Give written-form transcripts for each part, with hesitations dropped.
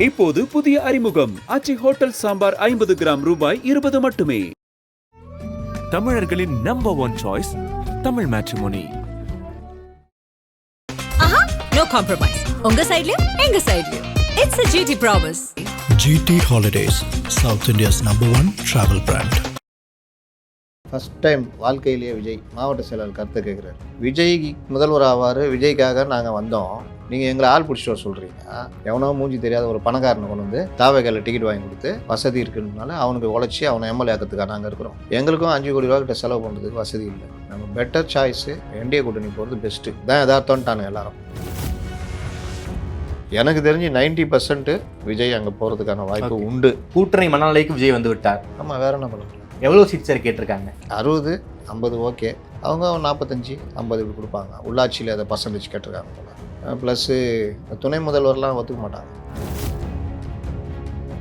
இப்போது புதிய அறிமுகம் ஆச்சி ஹோட்டல் சாம்பார் 50 கிராம் ரூபாய் 20 மட்டுமே. தமிழர்களின் number one choice Tamil matrimony. No compromise. உங்க சைடுலயும் எங்க சைடுலயும். It's a GT promise. GT Holidays, South India's #1 travel brand. First time வாழ்க்கையிலேயே விஜய் மாவட்ட செயலாளர் கருத்து கேட்குறாரு. விஜய் முதல்வர் ஆவார், விஜய்க்காக நாங்கள் வந்தோம், நீங்கள் எங்களை ஆள் பிடிச்சிட்டு வர சொல்கிறீங்க. எவனோ மூஞ்சி தெரியாத ஒரு பணக்காரனை கொண்டு வந்து தாவேக்கால டிக்கெட் வாங்கி கொடுத்து வசதி இருக்குனால அவனுக்கு உழைச்சி அவனை எம்எல்ஏ ஆக்கிறதுக்காக நாங்கள் இருக்கிறோம். எங்களுக்கும் 5 கோடி ரூபா கிட்ட செலவு பண்ணுறதுக்கு வசதி இல்லை. நம்ம பெட்டர் சாய்ஸு என்டிஏ கூட்டணி போகிறது பெஸ்ட்டு தான் எதார்த்தம்ட்டானுங்க எல்லாரும். எனக்கு தெரிஞ்சு 90% விஜய் அங்கே போகிறதுக்கான வாய்ப்பு உண்டு. கூட்டணி மனநிலைக்கு விஜய் வந்து விட்டார். ஆமாம், வேற என்ன பண்ணலாம். எவ்வளோ சீட் சார் கேட்டிருக்காங்க? 60, 50 ஓகே. அவங்க 45, 50 இப்படி கொடுப்பாங்க. உள்ளாட்சியில் அதை பர்சன்டேஜ் கேட்டிருக்காங்க போல. ப்ளஸ்ஸு துணை முதல்வர்லாம் ஒத்துக்க மாட்டாங்க.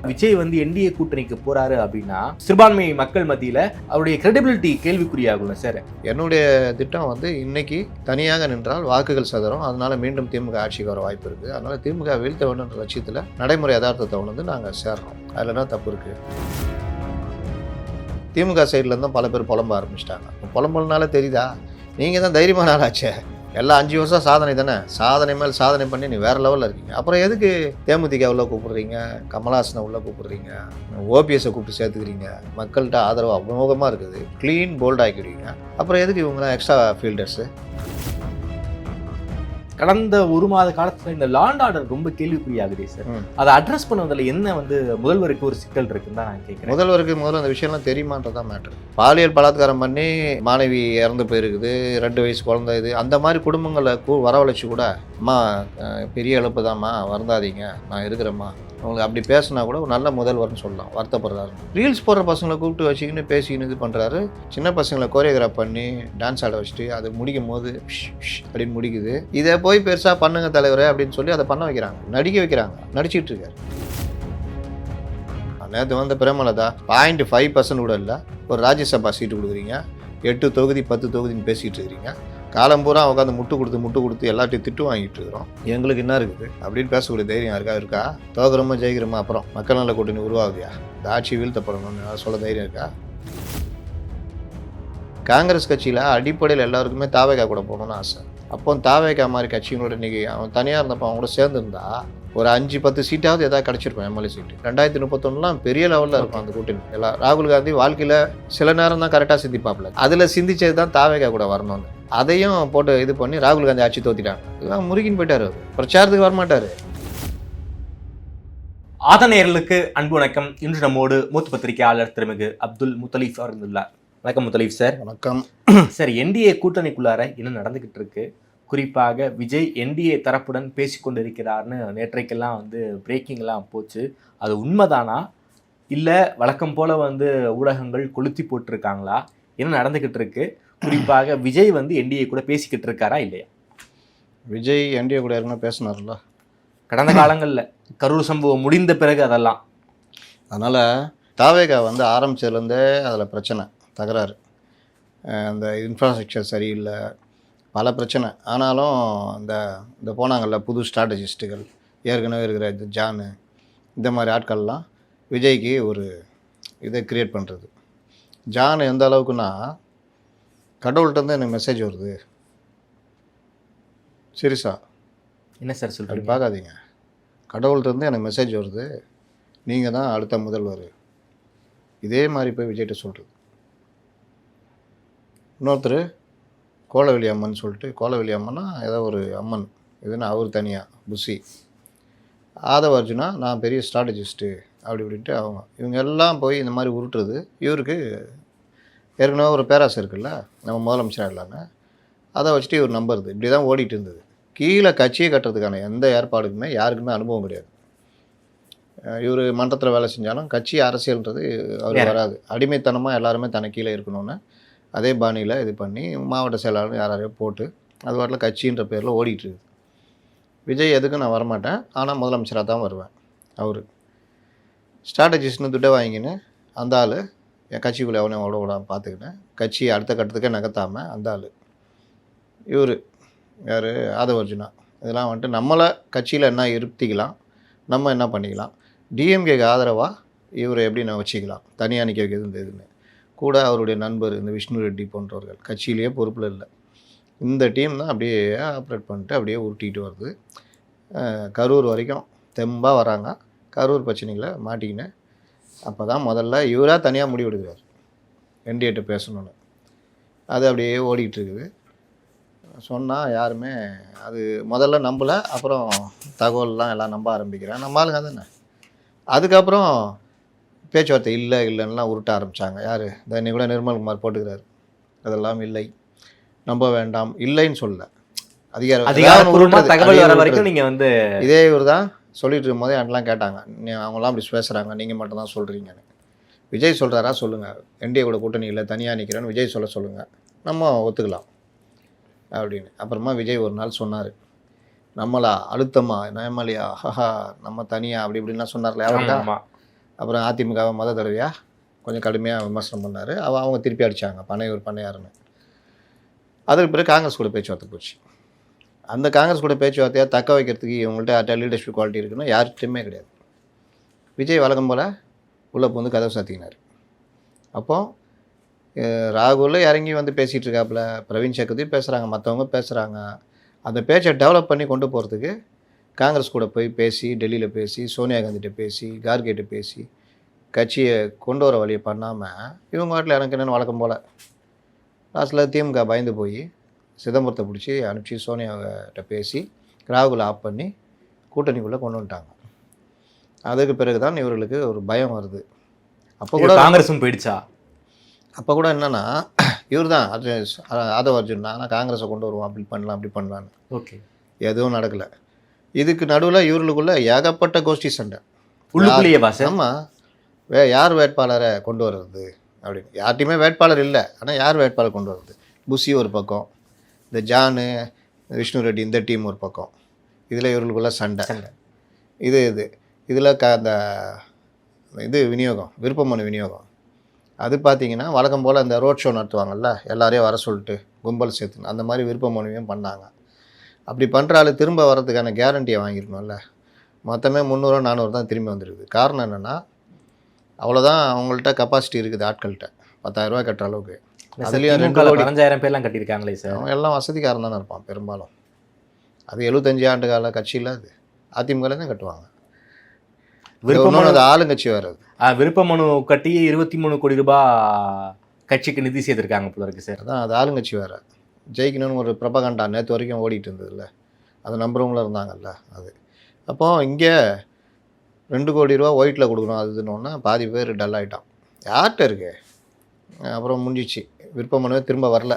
விஜய் வந்து என்டிஏ கூட்டணிக்கு போறாரு அப்படின்னா சிறுபான்மை மக்கள் மத்தியில் அவருடைய கிரெடிபிலிட்டி கேள்விக்குறியாகும்ல சார்? என்னுடைய திட்டம் வந்து இன்னைக்கு தனியாக நின்றால் வாக்குகள் சதறும், அதனால மீண்டும் திமுக ஆட்சிக்கு வர வாய்ப்பு இருக்குது. அதனால திமுக வீழ்த்த வேண்டும்ன்ற லட்சியத்தில் நடைமுறை யதார்த்தத்தை வந்து நாங்கள் சேர்றோம். அதில் என்ன தப்பு இருக்குது? திமுக சைடில் தான் பல பேர் புலம்ப ஆரம்பிச்சிட்டாங்க. புலம்புனால தெரியுதா? நீங்கள் தான் தைரியமான ஆளாச்சே, எல்லாம் 5 வருஷம் சாதனை தானே, சாதனை மேல் சாதனை பண்ணி நீ வேறு லெவலில் இருக்கீங்க. அப்புறம் எதுக்கு தேமுதிக உள்ள கூப்பிட்றீங்க, கமல்ஹாசனை உள்ளே கூப்பிட்றீங்க, ஓபிஎஸை கூப்பிட்டு சேர்த்துக்கிறீங்க? மக்கள்கிட்ட ஆதரவு அமோகமாக இருக்குது, க்ளீன் போல்ட் ஆக்கிடுவீங்க. அப்புறம் எதுக்கு இவங்களாம் எக்ஸ்ட்ரா ஃபீல்டர்ஸு? கடந்த 1 மாத காலத்தில் இந்த லாண்ட் ஆர்டர் ரொம்ப கேள்விக்குறியாகுதே சார். அதை அட்ரஸ் பண்ணுவதில் என்ன வந்து முதல்வருக்கு ஒரு சிக்கல் இருக்குன்னு தான் நான் கேட்குறேன். முதல்வருக்கு முதல்ல அந்த விஷயம்லாம் தெரியுமான்றதான் மேட்ரு. பாலியல் பலாத்காரம் பண்ணி மாணவி இறந்து போயிருக்குது, 2 வயசு குழந்தை இது, அந்த மாதிரி குடும்பங்களை வரவழைச்சி கூட அம்மா பெரிய இழப்பு தான்மா, வருந்தாதீங்க, நான் இருக்கிறேம்மா, அவங்களுக்கு அப்படி பேசினா கூட ஒரு நல்ல முதல்வர்னு சொல்லலாம். வருத்தப்படுறாரு. ரீல்ஸ் போடுற பசங்களை கூப்பிட்டு வச்சுக்கின்னு பேசிக்கின்னு இது பண்ணுறாரு. சின்ன பசங்களை கோரியோகிராஃப் பண்ணி டான்ஸ் ஆட வச்சுட்டு அது முடிக்கும் போது அப்படின்னு முடிக்குது. இதை போய் பெருசாக பண்ணுங்க தலைவரே அப்படின்னு சொல்லி அதை பண்ண வைக்கிறாங்க, நடிக்க வைக்கிறாங்க, நடிச்சிட்டு இருக்காரு. நேற்று வந்து பிரேமலதா 0.5% கூட இல்லை, ஒரு ராஜ்யசபா சீட்டு கொடுக்குறீங்க, 8 தொகுதி 10 தொகுதின்னு பேசிகிட்டு இருக்கிறீங்க. காலம் பூரா உட்காந்து முட்டு கொடுத்து எல்லாத்தையும் திட்டு வாங்கிட்டு இருக்கிறோம். எங்களுக்கு என்ன இருக்குது அப்படின்னு பேசக்கூடிய தைரியம் இருக்கா? தோக்குறோமா ஜெயிக்கிறோமா, அப்புறம் மக்கள் நல கூட்டணி உருவாகுதியா, இந்த ஆட்சி வீழ்த்தப்படணும்னு சொல்ல தைரியம் இருக்கா? காங்கிரஸ் கட்சியில் அடிப்படையில் எல்லாருக்குமே தாவேகா கூட போகணும்னு ஆசை. அப்போ தாவேகா மாதிரி கட்சிகளோட இன்றைக்கி அவன் தனியாக இருந்தப்போ அவங்க கூட சேர்ந்துருந்தா ஒரு 5-10 சீட்டாவது எதாவது கிடச்சிருக்கும், எம்எல்ஏ சீட்டு. 2031 பெரிய லெவலில் இருக்கும் அந்த கூட்டணி. எல்லாம் ராகுல் காந்தி வாழ்க்கையில் சில நேரம் தான் கரெக்டாக சிந்திப்பாப்பில், அதில் சிந்திச்சது தான் தாவேகா கூட வரணும்னு. அதையும் போட்டு இது பண்ணி ராகுல் காந்தி ஆட்சி தோத்திட்டாங்க. இதெல்லாம் முருகின்னு போயிட்டார், அவர் பிரச்சாரத்துக்கு வரமாட்டார். ஆதநேயர்களுக்கு அன்பு வணக்கம். இன்று நம்மோடு மூத்த பத்திரிகையாளர் திருமிகு அப்துல் முத்தலீஃப் இருந்துள்ளார். வணக்கம் முத்தலீஃப் சார். வணக்கம் சார். என்டிஏ கூட்டணிக்குள்ளார என்ன நடந்துகிட்டு இருக்கு? குறிப்பாக விஜய் என்டிஏ தரப்புடன் பேசிக்கொண்டு இருக்கிறார்னு நேற்றைக்கெல்லாம் வந்து பிரேக்கிங்லாம் போச்சு. அது உண்மைதானா, இல்லை வழக்கம் போல் வந்து ஊடகங்கள் கொளுத்தி போட்டிருக்காங்களா? என்ன நடந்துக்கிட்டு இருக்கு? குறிப்பாக விஜய் வந்து என்டிஏ கூட பேசிக்கிட்டு இருக்காரா இல்லையா? விஜய் என்டிஏ கூட யாருன்னா பேசினார்ல கடந்த காலங்களில், கரூர் சம்பவம் முடிந்த பிறகு அதெல்லாம். அதனால் தாவேகா வந்து ஆரம்பிச்சதுலேருந்தே அதில் பிரச்சனை, தகராறு, அந்த இன்ஃப்ராஸ்ட்ரக்சர் சரியில்லை, பல பிரச்சனை. ஆனாலும் இந்த போனாங்கள்ல புது ஸ்ட்ராட்டஜிஸ்ட்டுகள், ஏற்கனவே இருக்கிற இது ஜானு, இந்த மாதிரி ஆட்கள்லாம் விஜய்க்கு ஒரு இதை க்ரியேட் பண்ணுறது. ஜான் எந்த அளவுக்குன்னா, கடவுள்கிட்டருந்து எனக்கு மெசேஜ் வருது. சீரியஸா என்ன சார் சொல்கிறீங்க? பார்க்காதீங்க, கடவுள்கிட்டருந்து எனக்கு மெசேஜ் வருது, நீங்கள் தான் அடுத்த முதல்வர். இதே மாதிரி போய் விஜய்கிட்ட சொல்கிறது. இன்னொருத்தர் கோலவெளி அம்மன் சொல்லிட்டு, கோலவெளி அம்மன்னா ஏதோ ஒரு அம்மன், இதுன்னு அவர் தனியாக புஷி, ஆதவ அர்ஜுனா நான் பெரிய ஸ்ட்ராட்டஜிஸ்ட்டு அப்படி இப்படின்ட்டு இவங்க எல்லாம் போய் இந்த மாதிரி உருட்டுறது. இவருக்கு ஏற்கனவே ஒரு பேராசை இருக்குல்ல, நம்ம முதலமைச்சராக இல்லாமல், அதை வச்சுட்டு இவர் நம்புறது. இப்படி தான் ஓடிட்டு இருந்தது. கீழே கட்சியை கட்டுறதுக்கான எந்த ஏற்பாடுக்குமே யாருக்குமே அனுபவம் கிடையாது. இவர் மன்றத்தில் வேலை செஞ்சாலும் கட்சி அரசியல்ன்றது அவர் வராது. அடிமைத்தனமாக எல்லாருமே தனக்கு கீழே இருக்கணும்னு அதே பாணியில் இது பண்ணி மாவட்ட செயலாளர் யாரையும் போட்டு அது வாட்டில் கட்சின்ற பேரில் ஓடிட்டுருக்கு. விஜய் எதுக்கும் நான் வரமாட்டேன், ஆனால் முதலமைச்சராக தான் வருவேன். அவர் ஸ்ட்ராட்டஜிஸ்ட்னு துட்டை வாங்கின்னு அந்த ஆள் என் கட்சிக்குள்ளே எவனையும் அவ்வளோ விடாமல் பார்த்துக்கிட்டேன், கட்சியை அடுத்த கட்டத்துக்கே நகர்த்தாமல் அந்த ஆள் இவர் யார், ஆதவ அர்ஜுனா, இதெல்லாம் வந்துட்டு நம்மளை கட்சியில் என்ன இருத்திக்கலாம், நம்ம என்ன பண்ணிக்கலாம், டிஎம்கேக்கு ஆதரவாக இவரை எப்படி நான் வச்சுக்கலாம், தனியாக நிற்க வைக்கிறது இதுன்னு கூட அவருடைய நண்பர் இந்த விஷ்ணு ரெட்டி போன்றவர்கள் கட்சியிலேயே பொறுப்பில் இல்லை. இந்த டீம் தான் அப்படியே ஆப்ரேட் பண்ணிட்டு அப்படியே உருட்டிகிட்டு வருது. கரூர் வரைக்கும் தெம்பாக வராங்க. கரூர் பிரச்சனைகளை மாட்டிக்கின்னு அப்போ தான் முதல்ல இவராக தனியாக முடிவெடுக்கிறார் என்டிஏட்ட பேசணுன்னு. அது அப்படியே ஓடிக்கிட்டு இருக்குது. சொன்னால் யாருமே அது முதல்ல நம்பலை, அப்புறம் தகவல்லாம் எல்லாம் நம்ப ஆரம்பிக்கிறேன். நம்ம ஆளுங்க தானே. அதுக்கப்புறம் பேச்சுவார்த்தை இல்லைன்னுலாம் உருட்ட ஆரம்பித்தாங்க. யார் இன்னைக்கு கூட நிர்மல்குமார் போட்டுக்கிறார், அதெல்லாம் இல்லை, நம்ப வேண்டாம், இல்லைன்னு சொல்லல, அதிகாரப்பூர்வமாக தகவல் வர வரைக்கும் நீங்கள் வந்து இதே இவர் தான் சொல்லிட்டு இருக்கும் போதே என்லாம் கேட்டாங்க, அவங்களாம் அப்படி பேசுகிறாங்க, நீங்கள் மட்டும் தான் சொல்கிறீங்கன்னு. விஜய் சொல்கிறாரா சொல்லுங்கள், என்டிஏ கூட கூட்டணி இல்லை, தனியாக நிற்கிறேன்னு விஜய் சொல்லுங்கள், நம்ம ஒத்துக்கலாம் அப்படின்னு. அப்புறமா விஜய் ஒரு நாள் சொன்னார், நம்மளா அழுத்தமா நேமலியா ஹஹா நம்ம தனியாக அப்படி இப்படின்லாம் சொன்னார்ல அவர்தான். அப்புறம் அதிமுகவை தடவையாக கொஞ்சம் கடுமையாக விமர்சனம் பண்ணார். அவங்க திருப்பி அடித்தாங்க பனையூர் பண்ணையாருன்னு. அதுக்கு பிறகு காங்கிரஸ் கூட பேச்சுவார்த்தை போச்சு. அந்த காங்கிரஸ் கூட பேச்சுவார்த்தையாக தக்க வைக்கிறதுக்கு இவங்கள்ட்ட லீடர்ஷிப் குவாலிட்டி இருக்குன்னா யார்கிட்டையுமே கிடையாது. விஜய் வழக்கம் போல் உள்ளே வந்து கதவை சாத்திக்கினார். அப்போது ராகுல் இறங்கி வந்து பேசிகிட்டு இருக்காப்புல, பிரவீன் சக்கரவர்த்தி பேசுகிறாங்க, மற்றவங்க பேசுகிறாங்க. அந்த பேச்சை டெவலப் பண்ணி கொண்டு போகிறதுக்கு காங்கிரஸ் கூட போய் பேசி, டெல்லியில் பேசி, சோனியா காந்திகிட்ட பேசி, கார்கேட்ட பேசி, கட்சியை கொண்டு வர வழியை பண்ணாமல் இவங்க வாட்டில் எனக்கு என்னென்னு வழக்கம் போல் லாஸ்ட்டில் திமுக பயந்து போய் சிதம்பரத்தை பிடிச்சி அனுப்பிச்சி சோனியாவிட்ட பேசி ராகுலை ஆஃப் பண்ணி கூட்டணிக்குள்ளே கொண்டு வந்துட்டாங்க. அதுக்கு பிறகு தான் இவர்களுக்கு ஒரு பயம் வருது. அப்போ கூட காங்கிரஸும் போயிடுச்சா? அப்போ கூட என்னென்னா இவர் தான் ஆதவ அர்ஜுன் ஆனால் காங்கிரஸை கொண்டு வருவோம், அப்படி பண்ணலான்னு. ஓகே, எதுவும் நடக்கலை. இதுக்கு நடுவில் இவர்களுக்குள்ள ஏகப்பட்ட கோஷ்டி சண்டை உள்ளுக்குள்ளேயே பாஸ். ஆமாம், யார் வேட்பாளரை கொண்டு வர்றது அப்படின்னு. யார்ட்டையுமே வேட்பாளர் இல்லை, ஆனால் யார் வேட்பாளர் கொண்டு வர்றது. புஷி ஒரு பக்கம், இந்த ஜானு விஷ்ணு ரெட்டி இந்த டீம் ஒரு பக்கம். இதில் இவர்களுக்குள்ள சண்டை. இதில் அந்த விநியோகம், விருப்ப மனு விநியோகம், அது பார்த்திங்கன்னா வழக்கம் போல் இந்த ரோட் ஷோ நடத்துவாங்கள்ல, எல்லாரையும் வர சொல்லிட்டு கும்பல் சேர்த்துன்னு, அந்த மாதிரி விருப்ப மனுவையும் பண்ணாங்க. அப்படி பண்ணுறாலும் திரும்ப வர்றதுக்கான கேரண்டியை வாங்கியிருக்கணும்ல. மொத்தமே 300-400 தான் திரும்பி வந்துருக்குது. காரணம் என்னென்னா அவ்வளோதான் அவங்கள்ட்ட கெப்பாசிட்டி இருக்குது, ஆட்கள்கிட்ட 10,000 ரூபா கட்டுற அளவுக்கு. அதுலேயும் 5,000 பேர்லாம் கட்டியிருக்காங்களே சார். அவன் எல்லாம் வசதிக்காரன் தானே இருப்பான் பெரும்பாலும். அது 75 ஆண்டு கால கட்சியில் அது அதிமுகவில் தான் கட்டுவாங்க. விருப்பமனு அது ஆளுங்கட்சி வேறு. விருப்ப மனு கட்டி 23 கோடி ரூபாய் கட்சிக்கு நிதி சேர்த்துருக்காங்க போல இருக்குது சார். அதான் அது ஆளுங்கட்சி வேறு. ஜெயிக்கணும்னு ஒரு பிரபகண்டா நேற்று வரைக்கும் ஓடிட்டு இருந்ததில்ல, அது நம்புறவங்களும் இருந்தாங்கல்ல அது. அப்போது இங்கே 2 கோடி ரூபா ஒயிட்டில் கொடுக்கணும் அதுன்னொன்னா பாதி பேர் டல் ஆகிட்டான். யார்கிட்ட இருக்கு? அப்புறம் முடிஞ்சிச்சு, விருப்ப மனுவே திரும்ப வரல.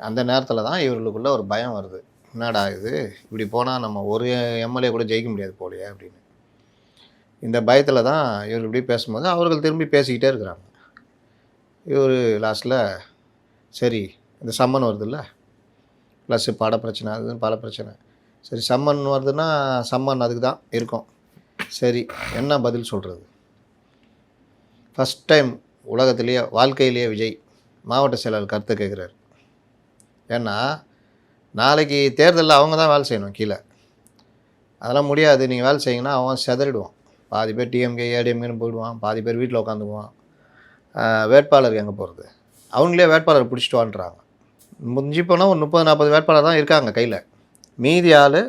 அந்த நேரத்தில் தான் இவர்களுக்குள்ள ஒரு பயம் வருது, என்னடா இது இப்படி போனால் நம்ம ஒரு எம்எல்ஏ கூட ஜெயிக்க முடியாது போலையே அப்படின்னு. இந்த பயத்தில் தான் இவர் இப்படி பேசும்போது அவர்கள் திரும்பி பேசிக்கிட்டே இருக்கிறாங்க. இவர் லாஸ்ட்டில் சரி இந்த சம்மன் வருதுல்ல, ப்ளஸ்ஸு பட பிரச்சனை, அதுன்னு பல பிரச்சனை. சரி சம்மன் வருதுன்னா சம்மன் அதுக்கு தான் இருக்கும். சரி என்ன பதில் சொல்கிறது? ஃபஸ்ட் டைம் உலகத்திலேயே வாழ்க்கையிலேயே விஜய் மாவட்ட செயலாளர் கருத்தை கேட்குறாரு. ஏன்னா நாளைக்கு தேர்தலில் அவங்க தான் வேலை செய்யணும் கீழே. அதெல்லாம் முடியாது, நீங்கள் வேலை செய்யுங்கன்னா அவன் செதறிடுவான். பாதி பேர் டிஎம்கே ஏடிஎம்கேன்னு போயிடுவான், பாதி பேர் வீட்டில் உட்காந்துக்குவான். வேட்பாளருக்கு எங்கே போகிறது? அவங்களே வேட்பாளர் பிடிச்சிட்டு வான்றாங்க. முடிஞ்சு போனால் ஒரு 30-40 வேட்பாளர் தான் இருக்காங்க கையில். மீதி ஆள்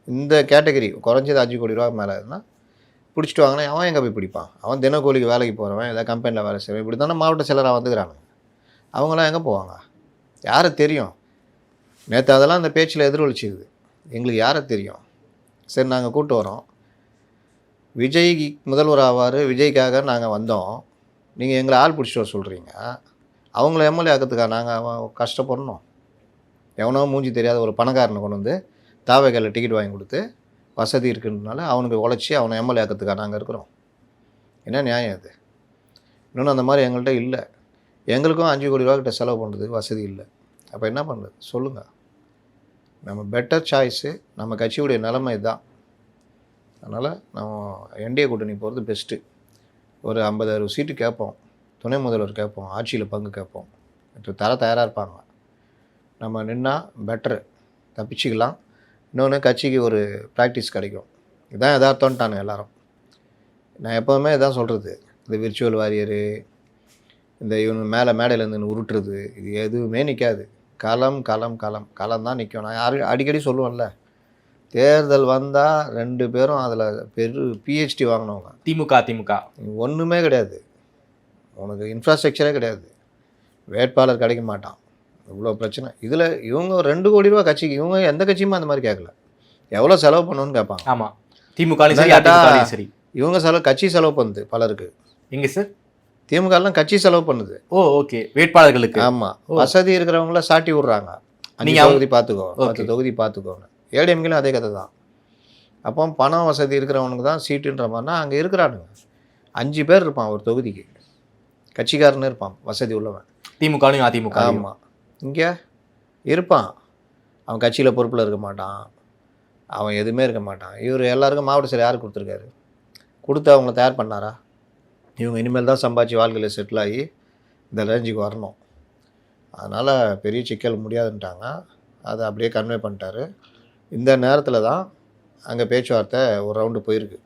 இந்த கேட்டகரி குறைஞ்சது 5 கோடி ரூபா மேலே இருந்தால் பிடிச்சிட்டு வாங்கினா அவன் எங்கே போய் பிடிப்பான்? அவன் தினக்கூலிக்கு வேலைக்கு போகிறவன், ஏதாவது கம்பெனியில் வேலை செய்வேன், இப்படி தானே மாவட்ட செயலராக வந்துக்கிறாங்க. அவங்களாம் எங்கே போவாங்க? யாரை தெரியும்? நேற்று அதெல்லாம் அந்த பேச்சில் எதிரொலிச்சிருது. எங்களுக்கு யாரை தெரியும்? சரி நாங்கள் கூப்பிட்டு வரோம், விஜய் முதல்வர் ஆவார், விஜய்க்காக நாங்கள் வந்தோம், நீங்கள் எங்களை ஆள் பிடிச்சிட்டு வர சொல்கிறீங்க. அவங்கள எம்எல்ஏ ஆக்கிறதுக்காக நாங்கள் கஷ்டப்படணும்? எவனோ மூஞ்சி தெரியாத ஒரு பணக்காரனை கொண்டு வந்து தாவேக்கால டிக்கெட் வாங்கி கொடுத்து வசதி இருக்குன்றதுனால அவனுக்கு உழைச்சி அவனை எம்எல்ஏ ஆக்கிறதுக்காக நாங்கள் இருக்கிறோம். என்ன நியாயம் அது? இன்னொன்று அந்த மாதிரி எங்கள்கிட்ட இல்லை. எங்களுக்கும் 5 கோடி ரூபா கிட்ட செலவு பண்ணுறதுக்கு வசதி இல்லை. அப்போ என்ன பண்ணுறது சொல்லுங்கள்? நம்ம பெட்டர் சாய்ஸு, நம்ம கட்சியுடைய நிலைமை இதுதான். அதனால் நம்ம என்டிஏ கூட்டணி போகிறது பெஸ்ட்டு. ஒரு 50-60 சீட்டு கேட்போம், துணை முதல்வர் கேட்போம், ஆட்சியில் பங்கு கேட்போம், தயாராக இருப்பாங்க. நம்ம நின்னா பெட்டரு, தப்பிச்சிக்கலாம். இன்னொன்று கட்சிக்கு ஒரு ப்ராக்டிஸ் கிடைக்கும். இதான் யதார்த்தம்ட்டானுங்க எல்லாரும். நான் எப்போவுமே இதான் சொல்கிறது, இந்த விர்ச்சுவல் வாரியரு, இந்த இவனு மேலே மேடையிலேருந்து உருட்டுறது, இது எதுவுமே நிற்காது. களம் களம் களம் களம் தான் நிற்கும். நான் அடிக்கடி சொல்லுவேன்ல, தேர்தல் வந்தால் 2 பேரும் அதில் பிஹெச்டி வாங்கினவங்க. திமுக ஒன்றுமே கிடையாது, உனக்கு இன்ஃப்ராஸ்ட்ரக்சரே கிடையாது, வேட்பாளர் கிடைக்க மாட்டான், இவ்வளோ பிரச்சனை. இதில் இவங்க 2 கோடி ரூபா கட்சிக்கு, இவங்க எந்த கட்சியுமே அந்த மாதிரி கேட்கல. எவ்வளோ செலவு பண்ணணும்னு கேட்பாங்க. ஆமாம், திமுக சரி, இவங்க கட்சி செலவு பண்ணுது பலருக்கு. எங்க சார்? திமுகலாம் கட்சி செலவு பண்ணுது. ஓகே, வேட்பாளர்களுக்கு. ஆமாம், வசதி இருக்கிறவங்கள சாட்டி விட்றாங்க. நீங்கள் தொகுதி பார்த்துக்கோ, 10 தொகுதி பார்த்துக்கோங்க. ஏடிஎம்கேலும் அதே கதை தான். அப்போ பணம் வசதி இருக்கிறவனுக்கு தான் சீட்டுன்ற மாதிரினா அங்கே இருக்கிறானுங்க. 5 பேர் இருப்பான் ஒரு தொகுதிக்கு, கட்சிக்காரன்னு இருப்பான், வசதி உள்ளவன். திமுகலையும் அதிமுக. ஆமாம், இங்கே இருப்பான், அவன் கட்சியில் பொறுப்பில் இருக்க மாட்டான், அவன் எதுவுமே இருக்க மாட்டான். இவர் எல்லாருக்கும் மாவட்ட செயலர் யார் கொடுத்துருக்காரு? கொடுத்து அவங்கள தயார் பண்ணாரா? இவங்க இனிமேல் தான் சம்பாதிச்சு வாழ்க்கையில் செட்டில் ஆகி இந்த ரேஞ்சுக்கு வரணும். அதனால் பெரிய சிக்கல் முடியாதுன்ட்டாங்க. அதை அப்படியே கன்வே பண்ணிட்டாரு. இந்த நேரத்தில் தான் அங்கே பேச்சுவார்த்தை ஒரு ரவுண்டு போயிருக்கு.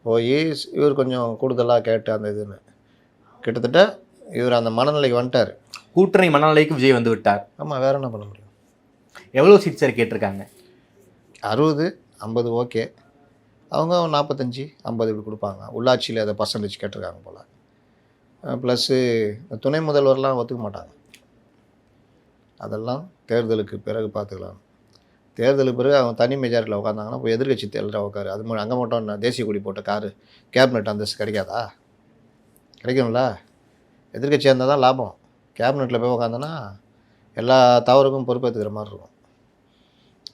போய் இவர் கொஞ்சம் கூடுதலாக கேட்டு அந்த இதுன்னு கிட்டத்தட்ட இவர் அந்த மனநிலைக்கு வந்துட்டார். கூட்டணி மனநிலைக்கு விஜய் வந்து விட்டார். ஆமாம், வேறு என்ன பண்ண முடியும்? எவ்வளோ சீட் சார் கேட்டிருக்காங்க? 60 50 ஓகே, அவங்க 45 50 இப்படி கொடுப்பாங்க. உள்ளாட்சியில் அதை பர்சன்டேஜ் கேட்டிருக்காங்க போல். ப்ளஸ்ஸு துணை முதல்வர்லாம் ஒத்துக்க மாட்டாங்க. அதெல்லாம் தேர்தலுக்கு பிறகு பார்த்துக்கலாம். தேர்தலுக்கு பிறகு அவங்க தனி மெஜாரிட்டியில் உட்காந்தாங்கன்னா இப்போ எதிர்கட்சி தேர்தலில் உட்காரு. அது அங்கே மட்டும் தேசிய கொடி போட்ட காரு கேபினெட் அந்தஸ்து கிடைக்காதா? கிடைக்கும்ல. எதிர்கட்சியாக இருந்தால் தான் லாபம். கேபினெட்டில் போய் உட்காந்தோன்னா எல்லா தவறுக்கும் பொறுப்பேற்றுக்கிற மாதிரி இருக்கும்.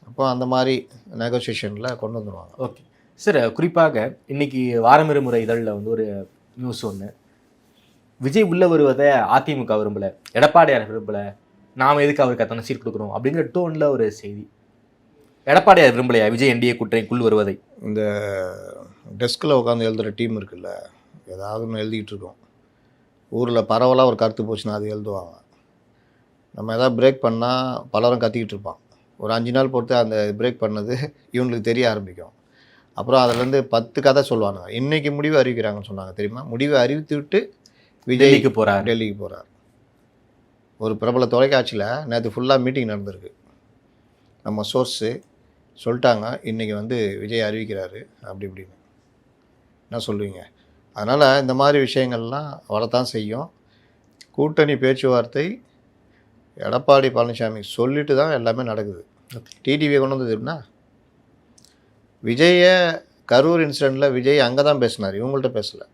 அப்போ அந்த மாதிரி நெகோசியேஷனில் கொண்டு வந்துடுவாங்க. ஓகே சார், குறிப்பாக இன்னைக்கு வாரமிருமுறை இதழில் வந்து ஒரு நியூஸ் ஒன்று, விஜய் உள்ளே வருவதை அதிமுக விரும்பலை, எடப்பாடியார் விரும்பலை, நாம் எதுக்கு அவருக்கு அத்தனை சீட் கொடுக்குறோம் அப்படிங்கிற டோனில் ஒரு செய்தி. எடப்பாடியார் விரும்பலையா விஜய் என்டிஏ கூட்டணிக்குள் வருவதை? இந்த டெஸ்கில் உட்காந்து எழுதுகிற டீம் இருக்குல்ல, ஏதாவது ஒன்று எழுதிக்கிட்டு இருக்கோம். ஊரில் பரவலாக ஒரு கருத்து போச்சுன்னா அது எழுதுவாங்க. நம்ம எதாவது பிரேக் பண்ணால் பலரும் கத்திக்கிட்டு இருப்பான். ஒரு 5 நாள் பொறுத்து அந்த பிரேக் பண்ணது இவங்களுக்கு தெரிய ஆரம்பிக்கும். அப்புறம் அதிலேருந்து 10 கதை சொல்லுவாங்க. இன்றைக்கி முடிவு அறிவிக்கிறாங்கன்னு சொன்னாங்க, தெரியுமா? முடிவை அறிவித்து விட்டு விஜய்க்கு போகிறார், டெல்லிக்கு போகிறார். ஒரு பிரபல தொலைக்காட்சியில் நேற்று ஃபுல்லாக மீட்டிங் நடந்திருக்கு. நம்ம சோர்ஸு சொல்லிட்டாங்க, இன்றைக்கி வந்து விஜய் அறிவிக்கிறாரு அப்படி இப்படின்னு. என்ன சொல்லுவீங்க? அதனால் இந்த மாதிரி விஷயங்கள்லாம் வரத்தான் செய்யும். கூட்டணி பேச்சுவார்த்தை எடப்பாடி பழனிசாமி சொல்லிட்டு தான் எல்லாமே நடக்குது. டிடிவியை கொண்டு வந்ததுன்னா விஜயை கரூர் இன்சிடெண்ட்டில் விஜய் அங்கே தான் பேசினார், இவங்கள்ட்ட பேசலை.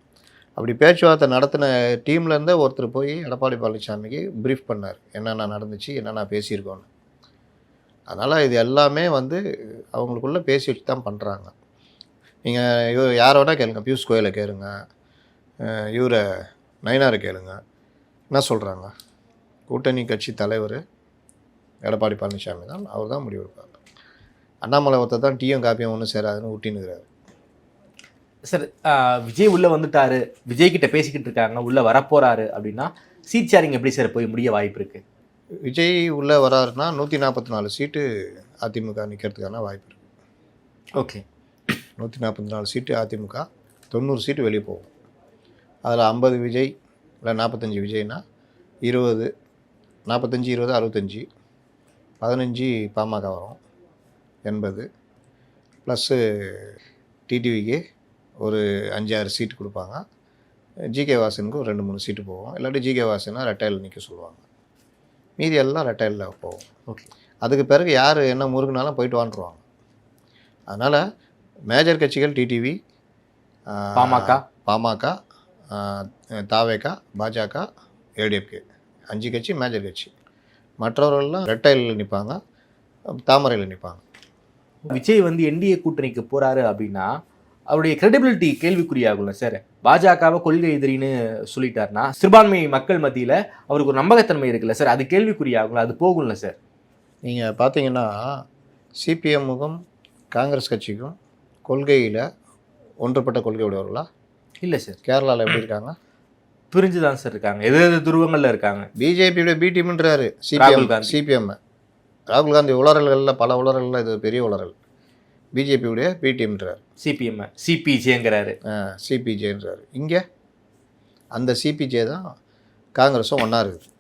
அப்படி பேச்சுவார்த்தை நடத்தின டீம்லேருந்தே ஒருத்தர் போய் எடப்பாடி பழனிசாமிக்கு ப்ரீஃப் பண்ணார், என்னென்ன நடந்துச்சு, என்னென்ன பேசியிருக்கோன்னு. அதனால் இது எல்லாமே வந்து அவங்களுக்குள்ளே பேசி வச்சு தான் பண்ணுறாங்க. நீங்கள் யாரை வேணால் கேளுங்க, பியூஷ் கோயலை கேளுங்க, இவரை நயினாரை கேளுங்க, என்ன சொல்கிறாங்க? கூட்டணி கட்சி தலைவர் எடப்பாடி பழனிசாமி தான், அவர் தான் முடிவெடுப்பார். அண்ணாமலை ஒருத்தர் தான் டீயும் காப்பியும் ஒன்றும் சேராதுன்னு ஊட்டினுக்கிறாரு. சார், விஜய் உள்ளே வந்துட்டாரு, விஜய் கிட்ட பேசிக்கிட்டு இருக்காங்க, உள்ளே வரப்போகிறாரு அப்படின்னா சீட் ஷேரிங் எப்படி சார் போய் முடிய வாய்ப்பு இருக்குது? விஜய் உள்ளே வராருன்னா 144 சீட்டு அதிமுக நிற்கிறதுக்கான வாய்ப்பு இருக்குது. ஓகே, 144 சீட்டு அதிமுக, 90 சீட்டு வெளியே போகும். அதில் 50 விஜய் இல்லை 45 விஜய்னா 20, 45 20 65, 15 பாமக வரும், 80 ப்ளஸ்ஸு டிடிவிக்கு ஒரு 5-6 சீட்டு கொடுப்பாங்க. ஜிகே வாசனுக்கு ஒரு 2-3 சீட்டு போவோம். இல்லாட்டி ஜிகே வாசனா ரெட்டையில் நிற்க சொல்லுவாங்க. மீதி எல்லாம் ரெட்டையில் போகும். ஓகே, அதுக்கு பிறகு யார் என்ன முருகுனாலும் போயிட்டு வாண்டுருவாங்க. அதனால் மேஜர் கட்சிகள் டிடிவி, பாமக, தாவேகா, பாஜக, ஏடிஎம்கே 5 கட்சி மேஜர் கட்சி. மற்றவர்கள்லாம் ரெட்டையில் நிற்பாங்க, தாமரையில் நிற்பாங்க. விஜய் வந்து என்டிஏ கூட்டணிக்கு போகிறாரு அப்படின்னா அவருடைய கிரெடிபிலிட்டி கேள்விக்குறியாகும்ல சார்? பாஜகவை கொள்கை எதிரின்னு சொல்லிட்டாருன்னா சிறுபான்மை மக்கள் மத்தியில் அவருக்கு ஒரு நம்பகத்தன்மை இருக்குல்ல சார், அது கேள்விக்குறியாகும்ல, அது போகும்ல சார்? நீங்கள் பார்த்தீங்கன்னா சிபிஎம்முக்கும் காங்கிரஸ் கட்சிக்கும் கொள்கையில் ஒன்றுபட்ட கொள்கை உடையவர்களா? இல்லை சார். கேரளாவில் எப்படி இருக்காங்க? பிரிஞ்சு தான் சார் இருக்காங்க, எது துருவங்களில் இருக்காங்க. பிஜேபியோட பி டீம்ன்றாரு சிபிஎம். ராகுல் காந்தி உளறல்களில் பல உளறல்களில் இது பெரிய உளறல். பிஜேபியுடைய பிடிஎம்ன்றார், சிபிஎம் சிபிஜேங்கிறாரு. சிபிஜேன்றார். இங்கே அந்த சிபிஜே தான் காங்கிரஸும் ஒன்றா இருக்குது.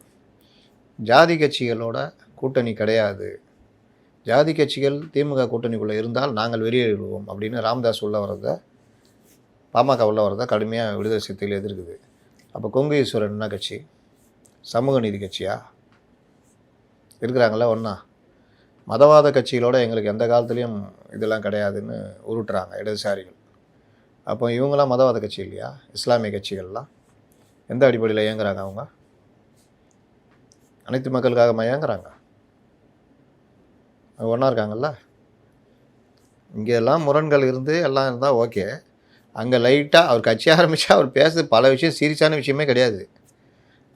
ஜாதி கட்சிகளோட கூட்டணி கிடையாது, ஜாதி கட்சிகள் திமுக கூட்டணிக்குள்ளே இருந்தால் நாங்கள் வெளியேறுவோம் அப்படின்னு ராமதாஸ் உள்ள வரதை, பாமக உள்ள வரதை கடுமையாக விடுதலை சிறுத்தைகள் எதிர்க்குது. அப்போ கொங்கு ஈஸ்வரன் என்ன கட்சி? சமூக நீதி கட்சியா? இருக்கிறாங்களா ஒன்றா? மதவாத கட்சிகளோட எங்களுக்கு எந்த காலத்துலேயும் இதெல்லாம் கிடையாதுன்னு உருட்டுறாங்க இடதுசாரிகள். அப்போ இவங்களாம் மதவாத கட்சி இல்லையா? இஸ்லாமிய கட்சிகள்லாம் எந்த அடிப்படையில் இயங்குறாங்க? அவங்க அனைத்து மக்களுக்காக இயங்குறாங்க, அவங்க ஒன்றா இருக்காங்கல்ல. இங்கெல்லாம் முரண்கள் இருந்து எல்லாம் இருந்தால் ஓகே. அங்கே லைட்டாக அவர் கட்சி ஆரம்பித்தா அவர் பேசுறது பல விஷயம் சீரியஸான விஷயமே கிடையாது,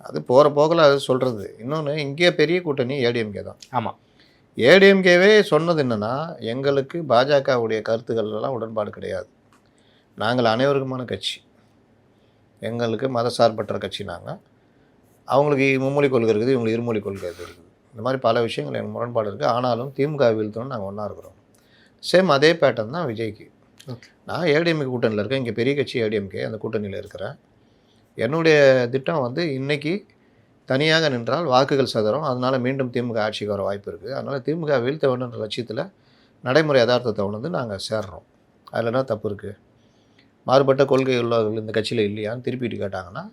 அது போகிற போக்கில் அது சொல்கிறது. இன்னொன்று, இங்கே பெரிய கூட்டணி ஏடிஎம்கே தான். ஆமாம், ஏடிஎம்கேவே சொன்னது என்னென்னா, எங்களுக்கு பாஜகவுடைய கருத்துக்கள்லாம் உடன்பாடு கிடையாது, நாங்கள் அனைவருக்குமான கட்சி, எங்களுக்கு மதசார்பற்ற கட்சி, நாங்கள் அவங்களுக்கு மும்மொழி கொள்கை இருக்குது, இவங்களுக்கு இருமொழி கொள்கை இருக்குது, இந்த மாதிரி பல விஷயங்கள் எனக்கு முரண்பாடு இருக்குது. ஆனாலும் திமுக வீழ்த்தணும், நாங்கள் ஒன்றா இருக்கிறோம். சேம் அதே பேட்டர்ன் தான் விஜய்க்கு. நான் ஏடிஎம்கே கூட்டணியில் இருக்கேன், இங்கே பெரிய கட்சி ஏடிஎம்கே, அந்த கூட்டணியில் இருக்கிறேன். என்னுடைய திட்டம் வந்து இன்றைக்கி தனியாக நின்றால் வாக்குகள் சதறம், அதனால் மீண்டும் திமுக ஆட்சிக்கு வர வாய்ப்பு இருக்குது. அதனால் திமுக வீழ்த்த வேண்டுன்ற லட்சியத்தில் நடைமுறை யதார்த்தத்தை உணர்ந்து நாங்கள் சேர்றோம். அதில் என்ன தப்பு இருக்குது? மாறுபட்ட கொள்கை உள்ளவர்கள் இந்த கட்சியில் இல்லையான்னு திருப்பிட்டு கேட்டாங்கன்னா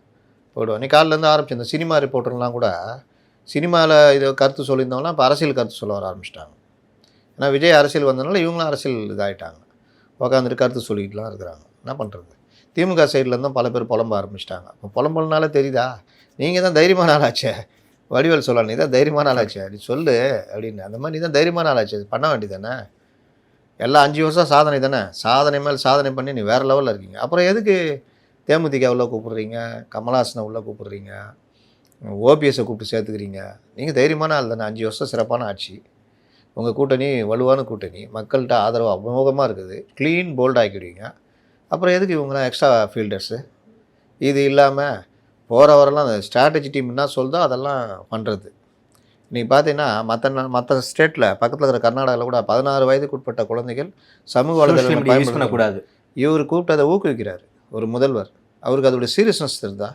போயிடுவோம். நீ காலிலேருந்து ஆரம்பிச்சு இந்த சினிமா ரிப்போர்ட்டர்லாம் கூட சினிமாவில் இதை கருத்து சொல்லியிருந்தவங்களாம் இப்போ அரசியல் கருத்து சொல்ல வர ஆரம்பிச்சிட்டாங்க. ஏன்னா விஜய் அரசியல் வந்ததுனால இவங்களும் அரசியல் இதாகிட்டாங்க, உட்காந்துட்டு கருத்து சொல்லிக்கிட்டுலாம் இருக்கிறாங்க. என்ன பண்ணுறது? திமுக சைட்லேருந்தும் பல பேர் புலம்ப ஆரம்பிச்சிட்டாங்க. இப்போ புலம்புனால தெரியுதா, நீங்கள் தான் தைரியமான ஆளாச்சே, வடிவேல் சொல்லலாம், நீ தான் தைரியமான ஆளாச்சே, அப்படி சொல்லு அப்படின்னு. அந்த மாதிரி நீ தான் தைரியமான ஆளாச்சு, அது பண்ண வேண்டியதானே. எல்லாம் 5 வருஷம் சாதனை தானே, சாதனை மேல் சாதனை பண்ணி நீ வேறு லெவலில் இருக்கீங்க. அப்புறம் எதுக்கு தேமுதிக உள்ளே கூப்பிட்றீங்க, கமல்ஹாசனை உள்ளே கூப்பிட்றீங்க, ஓபிஎஸை கூப்பிட்டு சேர்த்துக்கிறீங்க? நீங்கள் தைரியமான ஆள் தானே. 5 வருஷம் சிறப்பான ஆட்சி, உங்கள் கூட்டணி வலுவான கூட்டணி, மக்கள்கிட்ட ஆதரவு அமோகமாக இருக்குது, க்ளீன் போல்ட் ஆக்கிடுவீங்க. அப்புறம் எதுக்கு இவங்களாம் எக்ஸ்ட்ரா ஃபீல்டர்ஸு? இது இல்லாமல் போகிற வரலாம் அந்த ஸ்ட்ராட்டஜி டீம் என்ன சொல்லுதோ அதெல்லாம் பண்ணுறது. இன்றைக்கி பார்த்தீங்கன்னா மற்ற ஸ்டேட்டில் பக்கத்தில் இருக்கிற கர்நாடகாவில் கூட 16 வயதுக்கு உட்பட்ட குழந்தைகள் சமூக வலைதளங்கள் பயன்படுத்தக்கூடாது. இவர் கூப்பிட்டு அதை ஊக்குவிக்கிறார் ஒரு முதல்வர். அவருக்கு அதோடைய சீரியஸ்னஸ் தெரியுதா?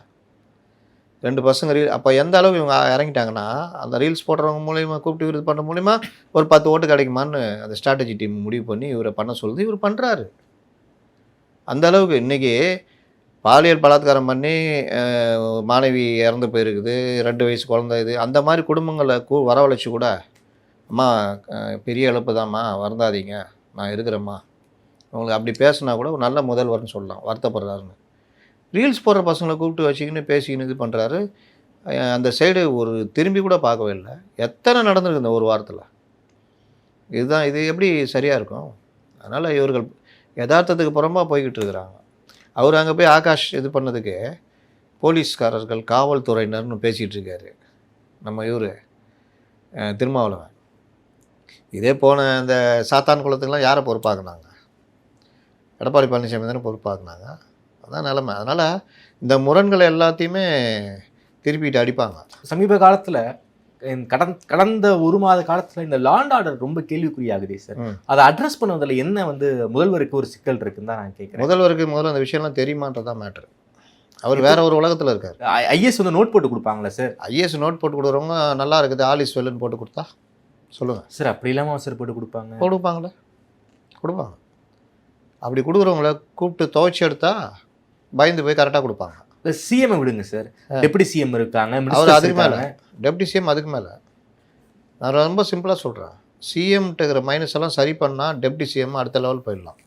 2 பசங்க அப்போ எந்த அளவு இவங்க இறங்கிட்டாங்கன்னா, அந்த ரீல்ஸ் போடுறவங்க மூலிமா கூப்பிட்டு இவர் இது பண்ணுற மூலிமா ஒரு 10 ஓட்டு கிடைக்குமான்னு அந்த ஸ்ட்ராட்டஜி டீம் முடிவு பண்ணி இவரை பண்ண சொல்லுது. இவர் பண்ணுறாரு. அந்த அளவுக்கு இன்றைக்கி பாலியல் பலாத்காரம் பண்ணி மாணவி இறந்து போயிருக்குது, 2 வயசு குழந்தை இது, அந்த மாதிரி குடும்பங்களை வரவழைச்சி கூட, அம்மா பெரிய இழப்பு தான்மா, வருந்தாதீங்க, நான் இருக்கிறேம்மா, உங்களுக்கு அப்படி பேசுனா கூட ஒரு நல்ல முதல்வர்னு சொல்லலாம், வருத்தப்படுறாருன்னு. ரீல்ஸ் போடுற பசங்களை கூப்பிட்டு வச்சுக்கின்னு பேசிக்கின்னு இது பண்ணுறாரு. அந்த சைடு ஒரு திரும்பி கூட பார்க்கவே இல்லை. எத்தனை நடந்திருக்கு இந்த ஒரு வாரத்தில்? இதுதான், இது எப்படி சரியாக இருக்கும்? அதனால் இவர்கள் யதார்த்தத்துக்கு புறம்பாக போய்கிட்டு இருக்கிறாங்க. அவர் அங்கே போய் ஆகாஷ் இது பண்ணதுக்கு போலீஸ்காரர்கள் காவல்துறையினர்னு பேசிகிட்டு இருக்காரு நம்ம இவர் திருமாவளவன். இதே போன இந்த சாத்தான் குளத்துக்கெலாம் யாரை பொறுப்பாக்குனாங்க? எடப்பாடி பழனிசாமி தானே பொறுப்பாக்குனாங்க. அதான் நிலைமை. அதனால் இந்த முரண்களை எல்லாத்தையுமே திருப்பிட்டு அடிப்பாங்க. சமீப காலத்தில் கடந்த 1 மாத காலத்தில் இந்த லாண்ட் ஆர்டர் ரொம்ப கேள்விக்குறியாகுதே சார். அதை அட்ரஸ் பண்ணுவதில் என்ன முதல்வருக்கு ஒரு சிக்கல் இருக்குன்னு தான் நான் கேட்குறேன். முதல்வருக்கு முதல்ல அந்த விஷயம்லாம் தெரியுமான்றதான் மேட்ரு. அவர் வேற ஒரு உலகத்தில் இருக்கார். ஐஎஸ் நோட் போட்டு கொடுப்பாங்களா சார்? ஐஎஸ் நோட் போட்டு கொடுக்குறவங்க நல்லா இருக்குது, ஆல் இஸ் வெல்லுன்னு போட்டு கொடுத்தா சொல்லுங்கள் சார். அப்படி இல்லாமல் சார் போட்டு கொடுப்பாங்களே, கொடுப்பாங்க. அப்படி கொடுக்குறவங்கள கூப்பிட்டு துவைச்சி எடுத்தா பயந்து போய் கரெக்டாக கொடுப்பாங்க. சிஎம் விடுங்க சார், டெப்டி சிஎம் இருக்காங்க, அவர் அதுக்கு மேலே டெப்டி சிஎம், அதுக்கு மேலே நான் ரொம்ப சிம்பிளாக சொல்கிறேன். சிஎம்கிட்ட இருக்கிற மைனஸ் எல்லாம் சரி பண்ணால் டெப்டி சிஎம் அடுத்த லெவல் போயிடலாம்.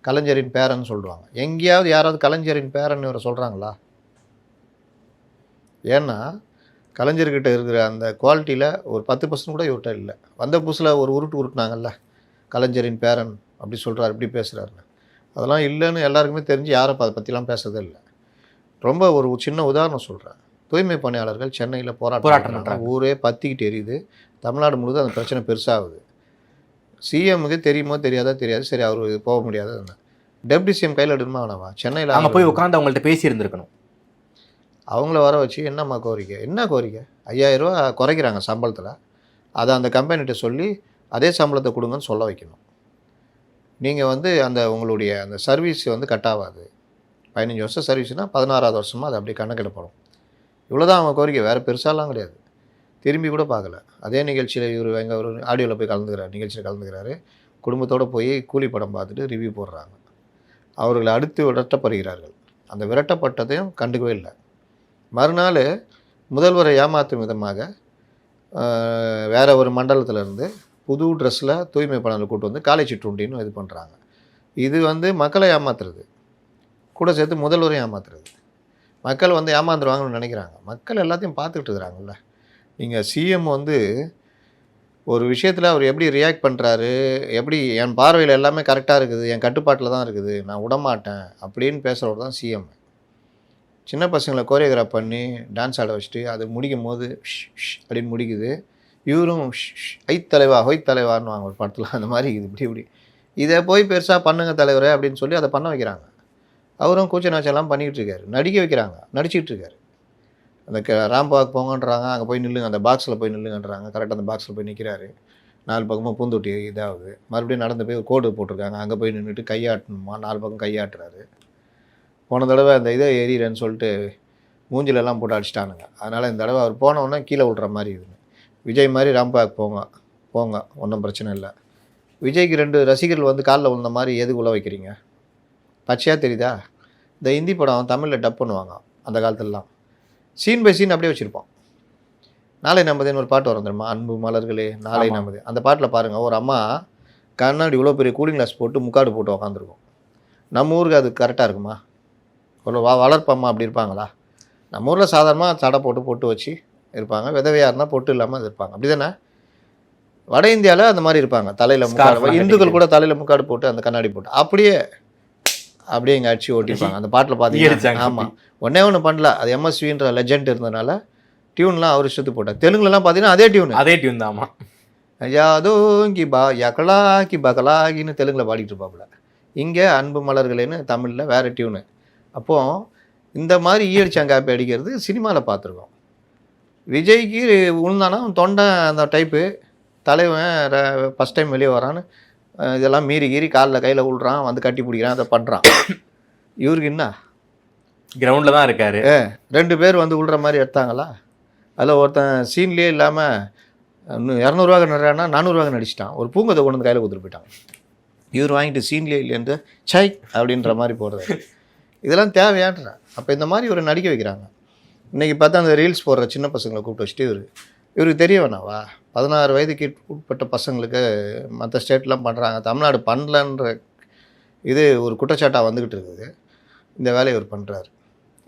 கலைஞரின் பேரன்னு சொல்லுவாங்க. எங்கேயாவது யாராவது கலைஞரின் பேரன்னு இவரை சொல்கிறாங்களா? ஏன்னா கலைஞர்கிட்ட இருக்கிற அந்த குவாலிட்டியில் ஒரு 10% கூட இவர்கிட்ட இல்லை. வந்த புதுசில் ஒரு உருட்டுனாங்கல்ல, கலைஞரின் பேரன் அப்படி சொல்கிறார், இப்படி பேசுகிறாருன்னு. அதெல்லாம் இல்லைன்னு எல்லாருக்குமே தெரிஞ்சு யாரும் அதை பற்றிலாம் பேசுறதே இல்லை. ரொம்ப ஒரு சின்ன உதாரணம் சொல்கிறேன். தூய்மை பணியாளர்கள் சென்னையில் போராட்டம் பண்ணுறாங்க. ஊரே பற்றிக்கிட்டு எரியுது. தமிழ்நாடு முழுவதும் அந்த பிரச்சனை பெருசாகுது. சிஎம்முக்கு தெரியுமோ தெரியாது, சரி அவர் போக முடியாது. டெப்டி சிஎம் கையில் எடுமா வேணாமா? சென்னையில் அங்கே போய் உட்காந்து அவங்கள்ட்ட பேசியிருந்துருக்கணும். அவங்கள வர வச்சு என்னம்மா கோரிக்கை, என்ன கோரிக்கை? 5000 ரூபா குறைக்கிறாங்க சம்பளத்தில், அதை அந்த கம்பெனிகிட்ட சொல்லி அதே சம்பளத்தை கொடுங்கன்னு சொல்ல வைக்கணும். நீங்கள் வந்து அந்த உங்களுடைய அந்த சர்வீஸ் வந்து கட் ஆகாது. 15 வருஷம் சர்வீஸ்னால் 16வது வருஷமாக அது அப்படியே கணக்கிடப்படும். இவ்வளோதான் அவங்க கோரிக்கை, வேறு பெருசாலாம் கிடையாது. திரும்பி கூட பார்க்கல. அதே நிகழ்ச்சியில் இவர் எங்கே ஒரு ஆடியோவில் போய் கலந்துக்கிறார், நிகழ்ச்சியில் கலந்துக்கிறாரு. குடும்பத்தோடு போய் கூலி படம் பார்த்துட்டு ரிவ்யூ போடுறாங்க. அவர்களை அடுத்து விரட்டப்படுகிறார்கள். அந்த விரட்டப்பட்டதையும் கண்டுக்கவே இல்லை. மறுநாள் முதல்வரை ஏமாற்றும் விதமாக வேறு ஒரு மண்டலத்திலேருந்து புது ட்ரெஸ்ஸில் தூய்மை பணியாளர் கூட்டு வந்து காலை சிற்றுண்டின்னு இது பண்ணுறாங்க. இது வந்து மக்களை ஏமாத்துறது, கூட சேர்த்து முதல்வரையும் ஏமாத்துறது. மக்கள் வந்து ஏமாந்துருவாங்கன்னு நினைக்கிறாங்க. மக்கள் எல்லாத்தையும் பார்த்துக்கிட்டு இருக்கிறாங்கல்ல. நீங்கள் சிஎம் வந்து ஒரு விஷயத்தில் அவர் எப்படி ரியாக்ட் பண்ணுறாரு, எப்படி என் பார்வையில் எல்லாமே கரெக்டாக இருக்குது, என் கட்டுப்பாட்டில் தான் இருக்குது, நான் விடமாட்டேன் அப்படின்னு பேசுகிறவர் தான் சிஎம். சின்ன பசங்களை கோரியோகிராஃப் பண்ணி டான்ஸ் ஆட வச்சுட்டு அது முடிக்கும் போது அப்படின்னு முடிக்குது. இவரும் ஐத்தலைவா ஹொய்த்தலைவான்னு வாங்க ஒரு படத்தில் அந்த மாதிரி இது இப்படி இதை போய் பெருசாக பண்ணுங்க தலைவரே அப்படின்னு சொல்லி அதை பண்ண வைக்கிறாங்க. அவரும் கூச்ச நாச்செல்லாம் பண்ணிக்கிட்டு இருக்காரு, நடிக்க வைக்கிறாங்க, நடிச்சிக்கிட்டு இருக்காரு. அந்த ராம்பாக் போங்கன்றாங்க, அங்கே போய் நில்லுங்க, அந்த பாக்ஸில் போய் நில்லுங்கன்றாங்க. கரெக்டாக அந்த பாக்ஸில் போய் நிற்கிறாரு. 4 பக்கமும் பூந்தொட்டி இதாகுது. மறுபடியும் நடந்து போய் ஒரு கோடு போட்டிருக்காங்க, அங்கே போய் நின்றுட்டு கையாட்டணுமா, 4 பக்கம் கையாட்டுறாரு. போன தடவை அந்த இதை எறிகிறேன்னு சொல்லிட்டு மூஞ்சிலெல்லாம் போட்டு அடிச்சிட்டானுங்க. அதனால் இந்த தடவை அவர் போனவுடனே கீழே விட்ற மாதிரி இருக்குது. விஜய் மாதிரி ராம்பாக் போங்க ஒன்றும் பிரச்சனை இல்லை. விஜய்க்கு 2 ரசிகர்கள் வந்து காலில் விழுந்த மாதிரி எதுக்கு உள்ள வைக்கிறீங்க? பச்சையாக தெரியுதா? இந்த ஹிந்தி படம் தமிழில் டப் பண்ணுவாங்க அந்த காலத்துலலாம். சீன் பை சீன் அப்படியே வச்சுருப்போம். நாளை நமதுன்னு ஒரு பாட்டு வரும் தெரியுமா, அன்பு மலர்களே நாளை நமது. அந்த பாட்டில் பாருங்கள், ஒரு அம்மா கண்ணாடி இவ்வளோ பெரிய கூலிங் கிளாஸ் போட்டு முக்காடு போட்டு உக்காந்துருக்கும். நம்ம ஊருக்கு அது கரெக்டாக இருக்குமா? ஒரு வளர்ப்பம்மா அப்படி இருப்பாங்களா? நம்ம ஊரில் சாதாரணமாக சடை போட்டு வச்சு இருப்பாங்க. விதவையாக இருந்தால் பொட்டு இல்லாமல் இருப்பாங்க. அப்படி தானே? வட இந்தியாவில் அந்த மாதிரி இருப்பாங்க. தலையில் முக்காடு, இந்துக்கள் கூட தலையில் முக்காடு போட்டு அந்த கண்ணாடி போட்டு அப்படியே இங்கே அடிச்சு ஓட்டிப்பாங்க. அந்த பாட்டில் பார்த்தீங்கன்னா ஆமாம், ஒன்று பண்ணல. அது எம்எஸ்வின்ற லெஜெண்ட் இருந்ததுனால டியூன்லாம் அவர் இஷ்டத்து போட்டார். தெலுங்குலலாம் பார்த்தீங்கன்னா அதே டியூன் தான். ஆமாம், யாதோங்கி யகலாக்கி பகலாகின்னு தெலுங்கில் பாடிட்டு இருப்பாப்புல. இங்கே அன்பு மலர்களேன்னு தமிழில் வேறு டியூனு. அப்போது இந்த மாதிரி ஈயடிச்சாங்காப்பி அடிக்கிறது சினிமாவில் பார்த்துருக்கோம். விஜய்க்கு உழுந்தானா தொண்டை அந்த டைப்பு தலைவன் ஃபஸ்ட் டைம் வெளியே வரான்னு இதெல்லாம் மீறி காலில் கையில் விழுறான், வந்து கட்டி பிடிக்கிறான், அதை பண்ணுறான். இவருக்கு என்ன கிரவுண்டில் தான் இருக்கார். 2 பேர் வந்து விழுற மாதிரி எடுத்தாங்களா? அதில் ஒருத்தன் சீன்லேயே இல்லாமல் 200 நிறையானா 400 நடிச்சிட்டான். ஒரு பூங்கத்தை கொண்டு வந்து கையில் கொடுத்துட்டு போயிட்டான். இவர் வாங்கிட்டு சீன்லேயே இல்லைன்னு சை அப்படின்ற மாதிரி போடுறது. இதெல்லாம் தேவையான்ற. அப்போ இந்த மாதிரி ஒரு நடிக்க வைக்கிறாங்க. இன்றைக்கி பார்த்தா அந்த ரீல்ஸ் போடுற சின்ன பசங்களை கூப்பிட்டு வச்சுட்டு இவருக்கு தெரிய வேணாவா? 16 வயதுக்கு உட்பட்ட பசங்களுக்கு மற்ற ஸ்டேட்லாம் பண்ணுறாங்க, தமிழ்நாடு பண்ணலன்ற இது ஒரு குற்றச்சாட்டாக வந்துக்கிட்டு இருக்குது. இந்த வேலையை இவர் பண்ணுறாரு.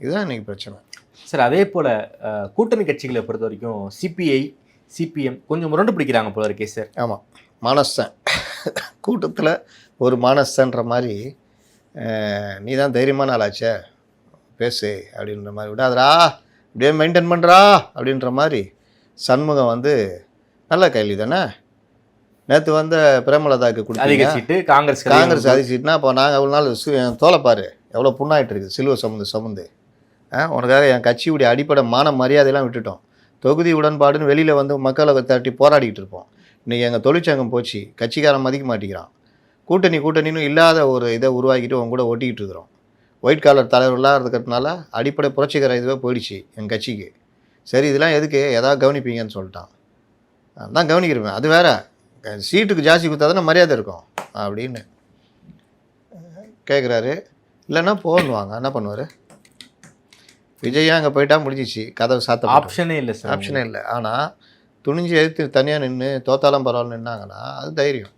இதுதான் இன்றைக்கி பிரச்சனை. சார், அதே போல் கூட்டணி கட்சிகளை பொறுத்த வரைக்கும் சிபிஐ சிபிஎம் கொஞ்சம் முரண்டு பிடிக்கிறாங்க போல இருக்கே சார். ஆமாம், மானஸ்தன் கூட்டத்தில் ஒரு மானஸ்தன்ற மாதிரி நீ தான் தைரியமான ஆளாச்சே பேசு அப்படின்ற மாதிரி விடாதரா, இப்படியே மெயின்டைன் பண்ணுறா அப்படின்ற மாதிரி சண்முகம் வந்து நல்ல கேள்வி தானே. நேற்று வந்து பிரேமலதாவுக்கு கொடுத்து காங்கிரஸ் அதிசீட்னா அப்போ நாங்கள் அவ்வளோ நாள் தோலைப்பாரு எவ்வளோ புண்ணாயிட்டு இருக்குது, சிலுவை சமுந்து உனக்காக என் கட்சியுடைய அடிப்படை மான மரியாதையெல்லாம் விட்டுட்டோம். தொகுதி உடன்பாடுன்னு வெளியில் வந்து மக்களை தட்டி போராடிக்கிட்டு இருப்போம். இன்றைக்கி எங்கள் தொழிற்சங்கம் போச்சு, கட்சிக்காரன் மதிக்க மாட்டேங்கிறான். கூட்டணின்னு இல்லாத ஒரு இதை உருவாக்கிட்டு அவங்க கூட ஒட்டிக்கிட்டு இருக்கிறோம். ஒயிட் காலர் தலைவர்களாக இருக்கிறதுனால அடிப்படை புரட்சிகர இதுவே போயிடுச்சு எங்கள் கட்சிக்கு. சரி, இதெல்லாம் எதுக்கு எதாவது கவனிப்பீங்கன்னு சொல்லிட்டான். தான் கவனிக்கிறேன், அது வேறு சீட்டுக்கு ஜாஸ்தி கொடுத்தாதானே மரியாதை இருக்கும் அப்படின்னு கேட்குறாரு. இல்லைன்னா போன்னுவாங்க, என்ன பண்ணுவார் விஜயா? அங்கே போயிட்டா முடிஞ்சிச்சு, கதவை சாத்த ஆப்ஷனே இல்லை சார், ஆப்ஷனே இல்லை. ஆனால் துணிஞ்சு எதிர்த்து தனியாக நின்று தோத்தாலும் பரவாயில்ல நின்னாங்கன்னா அது தைரியம்.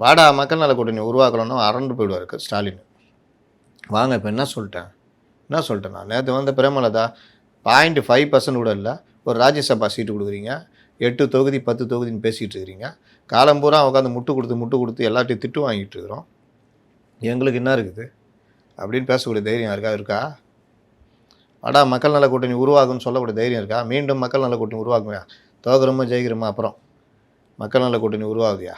வாடா மக்கள் நல கூட்டணி உருவாக்கணும்னு அரண்டு போயிடுவார் ஸ்டாலின். வாங்க இப்போ என்ன சொல்லிட்டேன் நான் நேற்று வந்து பிரேமலதா 0.5% கூட இல்லை, ஒரு ராஜ்யசபா சீட்டு கொடுக்குறீங்க, 8 தொகுதி 10 தொகுதின்னு பேசிகிட்டு இருக்கிறீங்க. காலம்பூரா உட்காந்து முட்டு கொடுத்து எல்லாத்தையும் திட்டு வாங்கிட்டு இருக்கிறோம். எங்களுக்கு என்ன இருக்குது அப்படின்னு பேசக்கூடிய தைரியம் இருக்கா? வாடா மக்கள் நல கூட்டணி உருவாகுன்னு சொல்லக்கூடிய தைரியம் இருக்கா? மீண்டும் மக்கள் நல கூட்டணி உருவாக்குங்க, தோக்குறோமா ஜெயிக்கிறோமா, அப்புறம் மக்கள் நல கூட்டணி உருவாகுதியா,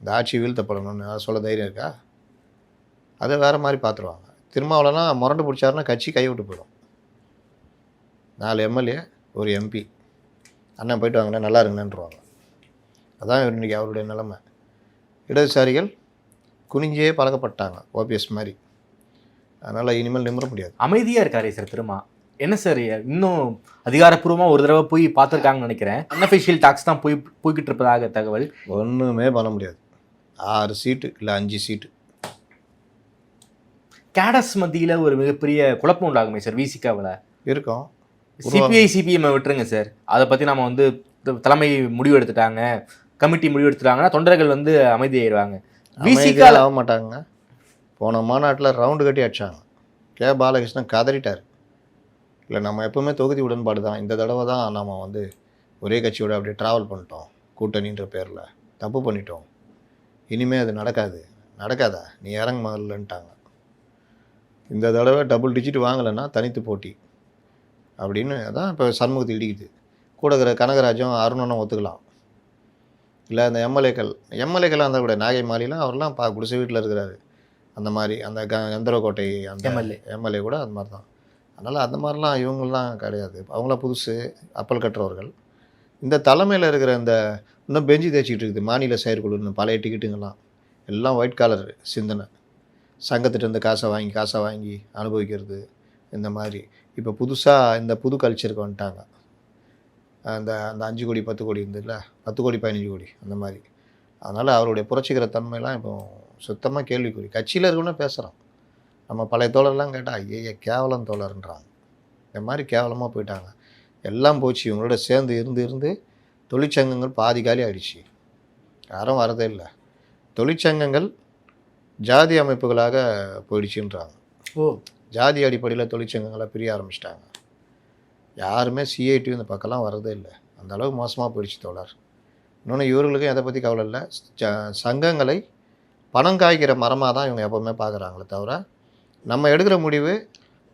இந்த ஆட்சி வீழ்த்தப்படணும்னு சொல்ல தைரியம் இருக்கா? அதை வேறு மாதிரி பார்த்துருவாங்க. திருமாவளவனா முரண்டு பிடிச்சாருன்னா கட்சி கைவிட்டு போயிடும். 4 எம்எல்ஏ ஒரு எம்பி அண்ணன் போயிட்டு வாங்கினா நல்லா இருங்கன்னுருவாங்க. அதான் இன்றைக்கி அவருடைய நிலைமை. இடதுசாரிகள் குனிஞ்சே பழக்கப்பட்டாங்க ஓபிஎஸ் மாதிரி. அதனால் இனிமேல் நிமிர முடியாது. அமைதியாக இருக்காரே சார் திரும்ப. என்ன சார் இன்னும் அதிகாரப்பூர்வமாக ஒரு தடவை போய் பார்த்துருக்காங்கன்னு நினைக்கிறேன். அன்அஃபிஷியல் டாக்ஸ் தான் போய்கிட்டு இருப்பதாக தகவல். ஒன்றுமே பண்ண முடியாது. 6 சீட்டு இல்லை 5 சீட்டு. கேடஸ் மத்தியில் ஒரு மிகப்பெரிய குழப்பம் உண்டாகுமே சார் விசிகாவில். இருக்கும். சிபிஐ சிபிஎம் விட்டுருங்க சார், அதை பற்றி நம்ம வந்து தலைமை முடிவு எடுத்துட்டாங்க, கமிட்டி முடிவு எடுத்துட்டாங்கன்னா தொண்டர்கள் வந்து அமைதியாயிருவாங்க. விசிகாவில் ஆக மாட்டாங்க. போன மாநாட்டில் ரவுண்டு கட்டி அடிச்சாங்க. கே பாலகிருஷ்ணன் கதறிட்டார். இல்லை நம்ம எப்பவுமே தொகுதி உடன்பாடு தான், இந்த தடவை தான் நம்ம வந்து ஒரே கட்சியோட அப்படியே ட்ராவல் பண்ணிட்டோம் கூட்டணின்ற பேரில், தப்பு பண்ணிட்டோம், இனிமேல் அது நடக்காதா நீ இறங்க முதல்லன்ட்டாங்க. இந்த தடவை டபுள் டிஜிட் வாங்கலைன்னா தனித்து போட்டி அப்படின்னு அதான் இப்போ சண்முகத்தை இடிக்குது. கூட இருக்கிற கனகராஜும் அருணனும் ஒத்துக்கலாம். இல்லை அந்த எம்எல்ஏக்கள்லாம் இருந்தால் கூட நாகை மாலிலாம் அவர்லாம் குடிசை வீட்டில் இருக்கிறாரு. அந்த மாதிரி அந்த கந்தரவக்கோட்டை அந்த எம்எல்ஏ கூட அந்த மாதிரி தான். அதனால் அந்த மாதிரிலாம் இவங்கெல்லாம் கிடையாது. அவங்களாம் புதுசு அப்பல் கட்டுறவர்கள். இந்த தலைமையில் இருக்கிற இந்த இன்னும் பெஞ்சு தேய்ச்சிக்கிட்டு இருக்குது மாநில செயற்குழுன்னு பழைய டிக்கெட்டுங்கெல்லாம் எல்லாம் ஒயிட் காலர் சிந்தனை. சங்கத்திட்ட இருந்து காசை வாங்கி அனுபவிக்கிறது இந்த மாதிரி. இப்போ புதுசாக இந்த புது கல்ச்சருக்கு வந்துட்டாங்க. அந்த 5 கோடி 10 கோடி இருந்ததில்ல, 10 கோடி 15 கோடி அந்த மாதிரி. அதனால் அவருடைய புரட்சிகர தன்மையெல்லாம் இப்போ சுத்தமாக கேள்விக்குறி. கட்சியில் இருக்கணும்னு பேசுகிறான். நம்ம பழைய தோழர்லாம் கேட்டால் ஐய கேவலம் தோழர்ன்றாங்க. இந்த மாதிரி கேவலமாக போயிட்டாங்க. எல்லாம் போச்சு. இவங்களோட சேர்ந்து இருந்து தொழிற்சங்கங்கள் பாதி காலி ஆகிடுச்சு. யாரும் வரதே இல்லை. தொழிற்சங்கங்கள் ஜாதி அமைப்புகளாக போயிடுச்சுன்றாங்க. ஜாதி அடிப்படையில் தொழிற்சங்கங்களை பிரிய ஆரம்பிச்சிட்டாங்க. யாருமே சிஐடி இந்த பக்கம்லாம் வரதே இல்லை. அந்த அளவுக்கு மோசமாக போயிடுச்சு தோழர். இன்னொன்று இவர்களுக்கும் எதை பற்றி கவலை இல்லை. சங்கங்களை பணம் காய்க்கிற மரமாக தான் இவங்க எப்போவுமே பார்க்குறாங்களே தவிர நம்ம எடுக்கிற முடிவு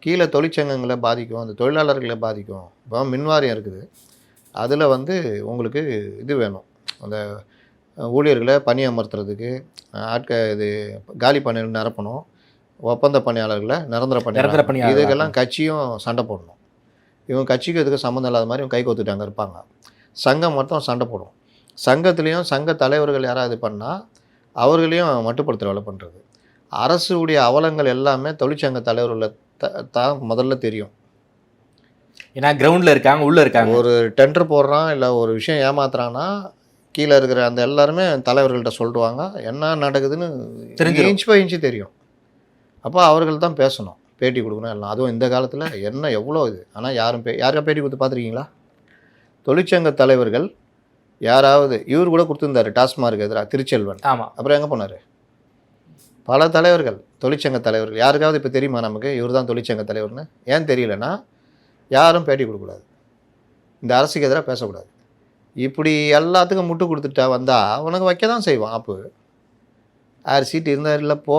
கீழே தொழிற்சங்கங்களை பாதிக்கும், அந்த தொழிலாளர்களை பாதிக்கும். இப்போ மின்வாரியம் இருக்குது, அதில் வந்து உங்களுக்கு இது வேணும், அந்த ஊழியர்களை பணி அமர்த்துறதுக்கு இது காலி பணியில் நிரப்பணும், ஒப்பந்த பணியாளர்களை நிரந்தர பணியாளர், இதுக்கெல்லாம் கட்சியும் சண்டை போடணும். இவங்க கட்சிக்கு இதுக்கு சம்மந்தம் இல்லாத மாதிரி இவங்க கை கோத்துட்டாங்க இருப்பாங்க. சங்கம் மட்டும் சண்டை போடும். சங்கத்துலேயும் சங்க தலைவர்கள் யாராவது பண்ணால் அவர்களையும் மட்டுப்படுத்துகிற வேலை பண்ணுறது. அரசுடைய அவலங்கள் எல்லாமே தொழிற்சங்க தலைவர்களை தான் முதல்ல தெரியும். ஏன்னா கிரவுண்டில் இருக்காங்க, உள்ளே இருக்காங்க. ஒரு டெண்டர் போடுறான் இல்லை ஒரு விஷயம் ஏமாத்துறான்னா கீழே இருக்கிற அந்த எல்லாருமே தலைவர்கள்ட்ட சொல்லிடுவாங்க, என்ன நடக்குதுன்னு இன்ச் பை இன்ச்சு தெரியும். அப்போ அவர்கள் தான் பேசணும், பேட்டி கொடுக்கணும் எல்லாம். அதுவும் இந்த காலத்தில் என்ன எவ்வளோ இது. ஆனால் யாரும் பேட்டி கொடுத்து பார்த்துருக்கீங்களா? தொழிற்சங்க தலைவர்கள் யாராவது இவர் கூட கொடுத்துருந்தாரு டாஸ்மார்க்கு எதிராக திருச்செல்வன். ஆமாம். அப்புறம் எங்கே போனார்? பல தலைவர்கள் தொழிற்சங்க தலைவர்கள் யாருக்காவது இப்போ தெரியுமா நமக்கு இவர் தான் தொழிற்சங்க தலைவர்னு? ஏன் தெரியலன்னா யாரும் பேட்டி கொடுக்கக்கூடாது, இந்த அரசுக்கு எதிராக பேசக்கூடாது. இப்படி எல்லாத்துக்கும் முட்டு கொடுத்துட்டா வந்தால் உனக்கு வைக்க தான் செய்வான். அப்போ 6 சீட்டு இருந்தால் இல்லை போ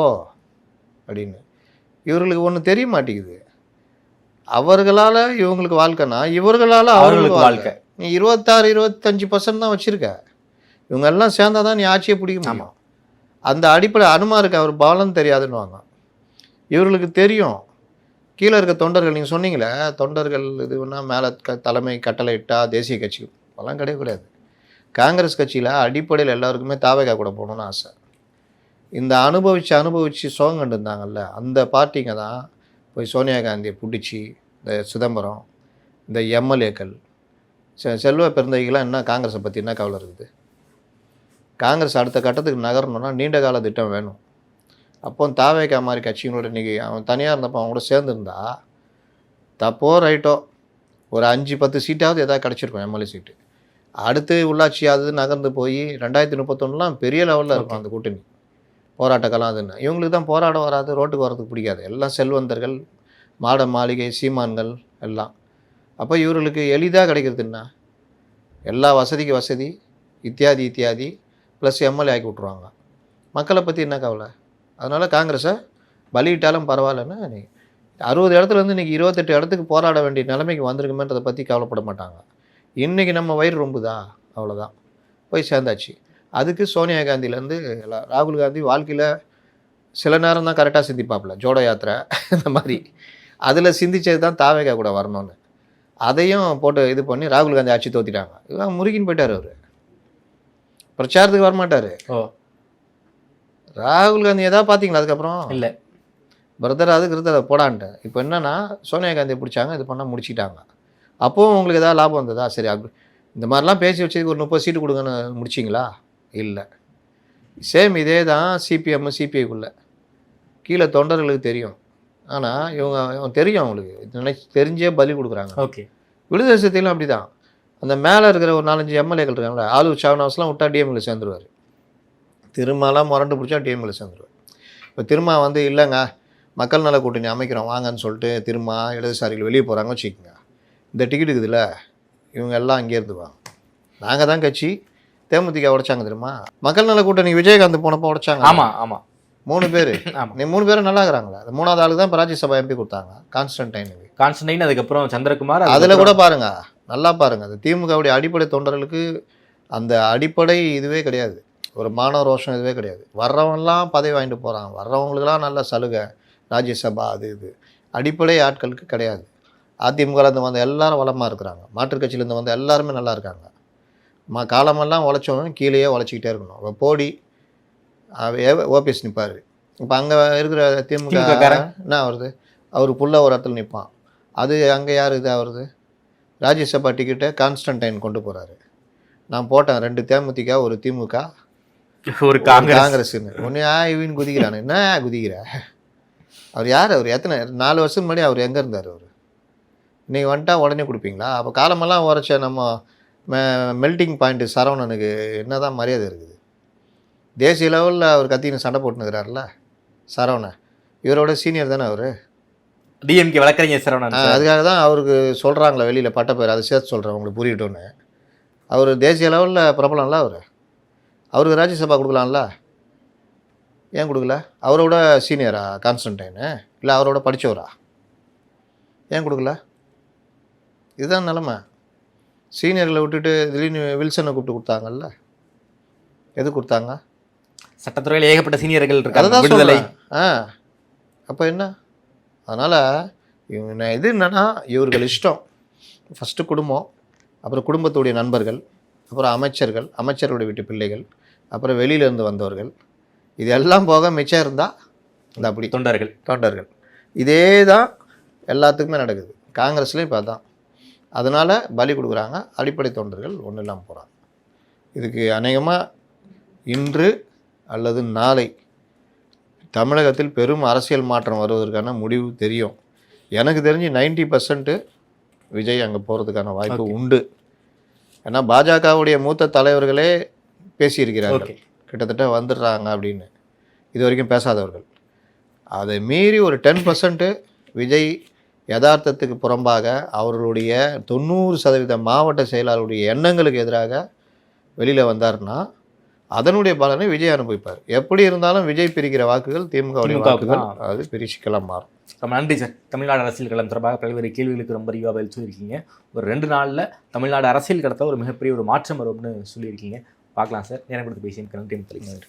அப்படின்னு. இவர்களுக்கு ஒன்று தெரிய மாட்டேங்குது. அவர்களால் இவங்களுக்கு வாழ்க்கைனா இவர்களால் அவர்களுக்கு வாழ்க்கை. நீ 26-25% தான் வச்சுருக்க. இவங்க எல்லாம் சேர்ந்தால் தான் நீ ஆட்சியை பிடிக்க முடியும். அந்த அடிப்படை அனுமாருக்கு அவர் பாலம் தெரியாதுன்னுவாங்க. இவர்களுக்கு தெரியும். கீழே இருக்க தொண்டர்கள், நீங்கள் சொன்னீங்களே தொண்டர்கள் இதுன்னா மேலே தலைமை கட்டளை இட்டால் தேசிய கட்சி அதெல்லாம் கிடையாது. காங்கிரஸ் கட்சியில் அடிப்படையில் எல்லாருக்குமே தாவேகா கூட போகணுன்னு ஆசை. இந்த அனுபவித்து சோகம் கண்டு இருந்தாங்கல்ல, அந்த பார்ட்டிங்க தான் போய் சோனியா காந்தியை பிடிச்சி இந்த சிதம்பரம் இந்த எம்எல்ஏக்கள் செல்வ பெருந்தகைகளாம் என்ன காங்கிரஸை பற்றி என்ன கவலை இருக்குது? காங்கிரஸ் அடுத்த கட்டத்துக்கு நகரணும்னா நீண்ட கால திட்டம் வேணும். அப்போ தாவேகா மாதிரி கட்சிகளோட இன்றைக்கி அவன் தனியாக இருந்தப்போ அவங்க கூட சேர்ந்துருந்தா தப்போ ரைட்டோ ஒரு 5-10 சீட்டாவது எதாவது கிடச்சிருக்கும் எம்எல்ஏ சீட்டு. அடுத்து உள்ளாட்சியாவது நகர்ந்து போய் 2031 பெரிய லெவலில் இருக்கும் அந்த கூட்டணி போராட்டக்கெல்லாம். அதுன்னு இவங்களுக்கு தான் போராட வராது, ரோட்டுக்கு வர்றதுக்கு பிடிக்காது. எல்லாம் செல்வந்தர்கள், மாட மாளிகை சீமான்கள் எல்லாம். அப்போ இவர்களுக்கு எளிதாக கிடைக்கிறதுன்னா எல்லா வசதிக்கு வசதி இத்தியாதி ப்ளஸ் எம்எல்ஏ ஆக்கி விட்ருவாங்க. மக்களை பற்றி என்ன கவலை? அதனால் காங்கிரஸை பலியிட்டாலும் பரவாயில்லன்னு 60 இடத்துலேருந்து இன்றைக்கி 28 இடத்துக்கு போராட வேண்டிய நிலைமைக்கு வந்திருக்குமேன்றதை பற்றி கவலைப்பட மாட்டாங்க. இன்றைக்கி நம்ம வயிறு ரொம்புதா அவ்வளோதான், போய் சேர்ந்தாச்சு. அதுக்கு சோனியா காந்திலேருந்து ராகுல் காந்தி வாழ்க்கையில் சில நேரம் தான் கரெக்டாக சிந்திப்பாப்புல, ஜோடோ யாத்திரை இந்த மாதிரி அதில் சிந்திச்சது தான் தாவேகா கூட வரணும்னு. அதையும் போட்டு இது பண்ணி ராகுல் காந்தி ஆட்சி தோற்றிட்டாங்க. இவன் முருகின்னு போயிட்டார். அவர் பிரச்சாரத்துக்கு வரமாட்டார். ராகுல் காந்தி ஏதாவது பார்த்தீங்களா அதுக்கப்புறம்? இல்லை. பிரதர் அது கிருதர் போடான்ட்டு. இப்போ என்னன்னா சோனியா காந்தியை பிடிச்சாங்க, இது பண்ணால் முடிச்சிட்டாங்க. அப்போவும் உங்களுக்கு ஏதாவது லாபம் வந்ததா? சரி இந்த மாதிரிலாம் பேசி வச்சதுக்கு ஒரு 30 சீட்டு கொடுங்கன்னு முடிச்சிங்களா? இல்லை. சேம் இதே தான் சிபிஎம் சிபிஐக்குள்ளே கீழே தொண்டர்களுக்கு தெரியும். ஆனால் இவங்க தெரியும் அவங்களுக்கு தெரிஞ்சே பலி கொடுக்குறாங்க. ஓகே. விடுதலை சிறுத்தைகளும் அப்படி தான். அந்த மேலே இருக்கிற ஒரு 4-5 எம்எல்ஏக்கள் இருக்காங்களே, ஆளூர் ஷாவனாஸ்லாம் விட்டா டிஎம்ல சேர்ந்துருவார். திருமாலாம் முரண்டு பிடிச்சா டிஎம்ல சேர்ந்துருவார். இப்போ திருமா வந்து இல்லைங்க மக்கள் நல கூட்டணி அமைக்கிறோம் வாங்கன்னு சொல்லிட்டு திருமா இடதுசாரிகள் வெளியே போகிறாங்க வச்சுக்கோங்க. இந்த டிக்கெட் இருக்குதுல்ல இவங்க எல்லாம் அங்கே இருந்துவாங்க. நாங்கள் தான் கட்சி தேமுதிக உடைச்சாங்க தெரியுமா? மக்கள் நல கூட்டணி விஜயகாந்த் போனப்போ உடைச்சாங்க. ஆமாம் ஆமாம் 3 பேர். நீ 3 பேரும் நல்லா இருக்கிறாங்களா? அது 3வது ஆளுக்கு தான் இப்போ ராஜ்யசபா எம்பி கொடுத்தாங்க, கான்ஸ்டன்டைன். அதுக்கப்புறம் சந்திரகுமார். அதில் கூட பாருங்க, நல்லா பாருங்க, அந்த திமுகவுடைய அடிப்படை தொண்டர்களுக்கு அந்த அடிப்படை இதுவே கிடையாது. ஒரு மாணவ ரோஷம் இதுவே கிடையாது. வர்றவங்கலாம் பதவி வாங்கிட்டு போகிறாங்க, வர்றவங்களுக்கெல்லாம் நல்ல சலுகை ராஜ்யசபா அது இது. அடிப்படை ஆட்களுக்கு கிடையாது. அதிமுகலேருந்து வந்த எல்லாரும் வளமாக இருக்கிறாங்க, மாற்றுக் கட்சியிலேருந்து வந்த எல்லாருமே நல்லா இருக்காங்க. காலமெல்லாம் உழைச்சவங்க கீழேயே உழைச்சிக்கிட்டே இருக்கணும். இப்போ போடி ஓபிஎஸ் நிற்பார். இப்போ அங்கே இருக்கிற திமுக என்ன வருது, அவர் புள்ள ஒரு இடத்துல நிற்பான். அது அங்கே யார் இதாக வருது? ராஜ்யசபா டிக்கெட்டை கான்ஸ்டன்டைன் கொண்டு போகிறாரு. நான் போட்டேன் 2 தேமுதிக ஒரு திமுக ஒரு காங்கிரஸ்ன்னு. ஒன்று இவன் குதிக்கிறான். என்ன குதிக்கிற? அவர் யார்? அவர் எத்தனை 4 வருஷம் முன்னாடி அவர் எங்கே இருந்தார்? அவர் இன்றைக்கி வந்துட்டா உடனே கொடுப்பீங்களா? அப்போ காலமெல்லாம் உரைச்ச நம்ம மெல்டிங் பாயிண்ட்டு சரவணனுக்கு என்ன தான் மரியாதை இருக்குது? தேசிய லெவலில் அவர் கத்தின்னு சண்டை போட்டுனுக்கிறார்ல சரவணன், இவரோட சீனியர் தானே அவர். டிஎம்கே வழக்கறிஞர் சரவணன். அதுக்காக தான் அவருக்கு சொல்கிறாங்களே வெளியில் பட்ட பேர், அதை சேர்த்து சொல்கிறேன் உங்களுக்கு புரியட்டோன்னு. அவர் தேசிய லெவலில் பிரபலம்ல அவருக்கு ராஜ்யசபா கொடுக்கலாம்ல, ஏன் கொடுக்கல? அவரோட சீனியரா கான்ஸ்டன்டைனு? இல்லை அவரோட படித்தவரா? ஏன் கொடுக்கல? இதுதான் நிலமை. சீனியர்களை விட்டுட்டு திடீர்னு வில்சனை கூப்பிட்டு கொடுத்தாங்கல்ல, எது கொடுத்தாங்க? சட்டத்துறையில் ஏகப்பட்ட சீனியர்கள் இருக்காங்க. அதுதான் விடுதலை. அப்போ என்ன? அதனால் இவங்க இது என்னென்னா இவர்கள் இஷ்டம். ஃபஸ்ட்டு குடும்பம், அப்புறம் குடும்பத்துடைய நண்பர்கள், அப்புறம் அமைச்சர்கள், அமைச்சர்களுடைய வீட்டு பிள்ளைகள், அப்புறம் வெளியிலேருந்து வந்தவர்கள், இது எல்லாம் போக மிச்சம் இருந்தால் இந்த அப்படி தொண்டர்கள். இதே தான் எல்லாத்துக்குமே நடக்குது. காங்கிரஸ்லேயும் இப்போ அதான். அதனால் பலி கொடுக்குறாங்க. அடிப்படை தொண்டர்கள் ஒன்றும் இல்லாமல் போகிறாங்க. இதுக்கு அநேகமாக இன்று அல்லது நாளை தமிழகத்தில் பெரும் அரசியல் மாற்றம் வருவதற்கான முடிவு தெரியும். எனக்கு தெரிஞ்சு 90% விஜய் அங்கே போகிறதுக்கான வாய்ப்பு உண்டு. ஏன்னா பாஜகவுடைய மூத்த தலைவர்களே பேசியிருக்கிறார்கள், கிட்டத்தட்ட வந்துடுறாங்க அப்படின்னு. இது வரைக்கும் பேசாதவர்கள். அதை மீறி ஒரு 10% விஜய் யதார்த்தத்துக்கு புறம்பாக அவர்களுடைய 90% மாவட்ட செயலாளருடைய எண்ணங்களுக்கு எதிராக வெளியில் வந்தார்னா அதனுடைய பலனை விஜய் அனுபவிப்பார். எப்படி இருந்தாலும் விஜய் பிரிக்கிற வாக்குகள் திமுகவுடைய வாக்குகள், அது பெரிய சிக்கலாக மாறும். ரொம்ப நன்றி சார். தமிழ்நாடு அரசியல் களம் தொடர்பாக பல்வேறு கேள்விகளுக்கு ரொம்ப அறிவாக பதில் சொல்லியிருக்கீங்க. ஒரு 2 நாளில் தமிழ்நாடு அரசியல் களத்தை ஒரு மிகப்பெரிய ஒரு மாற்றம் வரும்னு சொல்லியிருக்கீங்க. பார்க்கலாம் சார். நேரம் கொடுத்து பேசியிருக்கேன். நன்றி.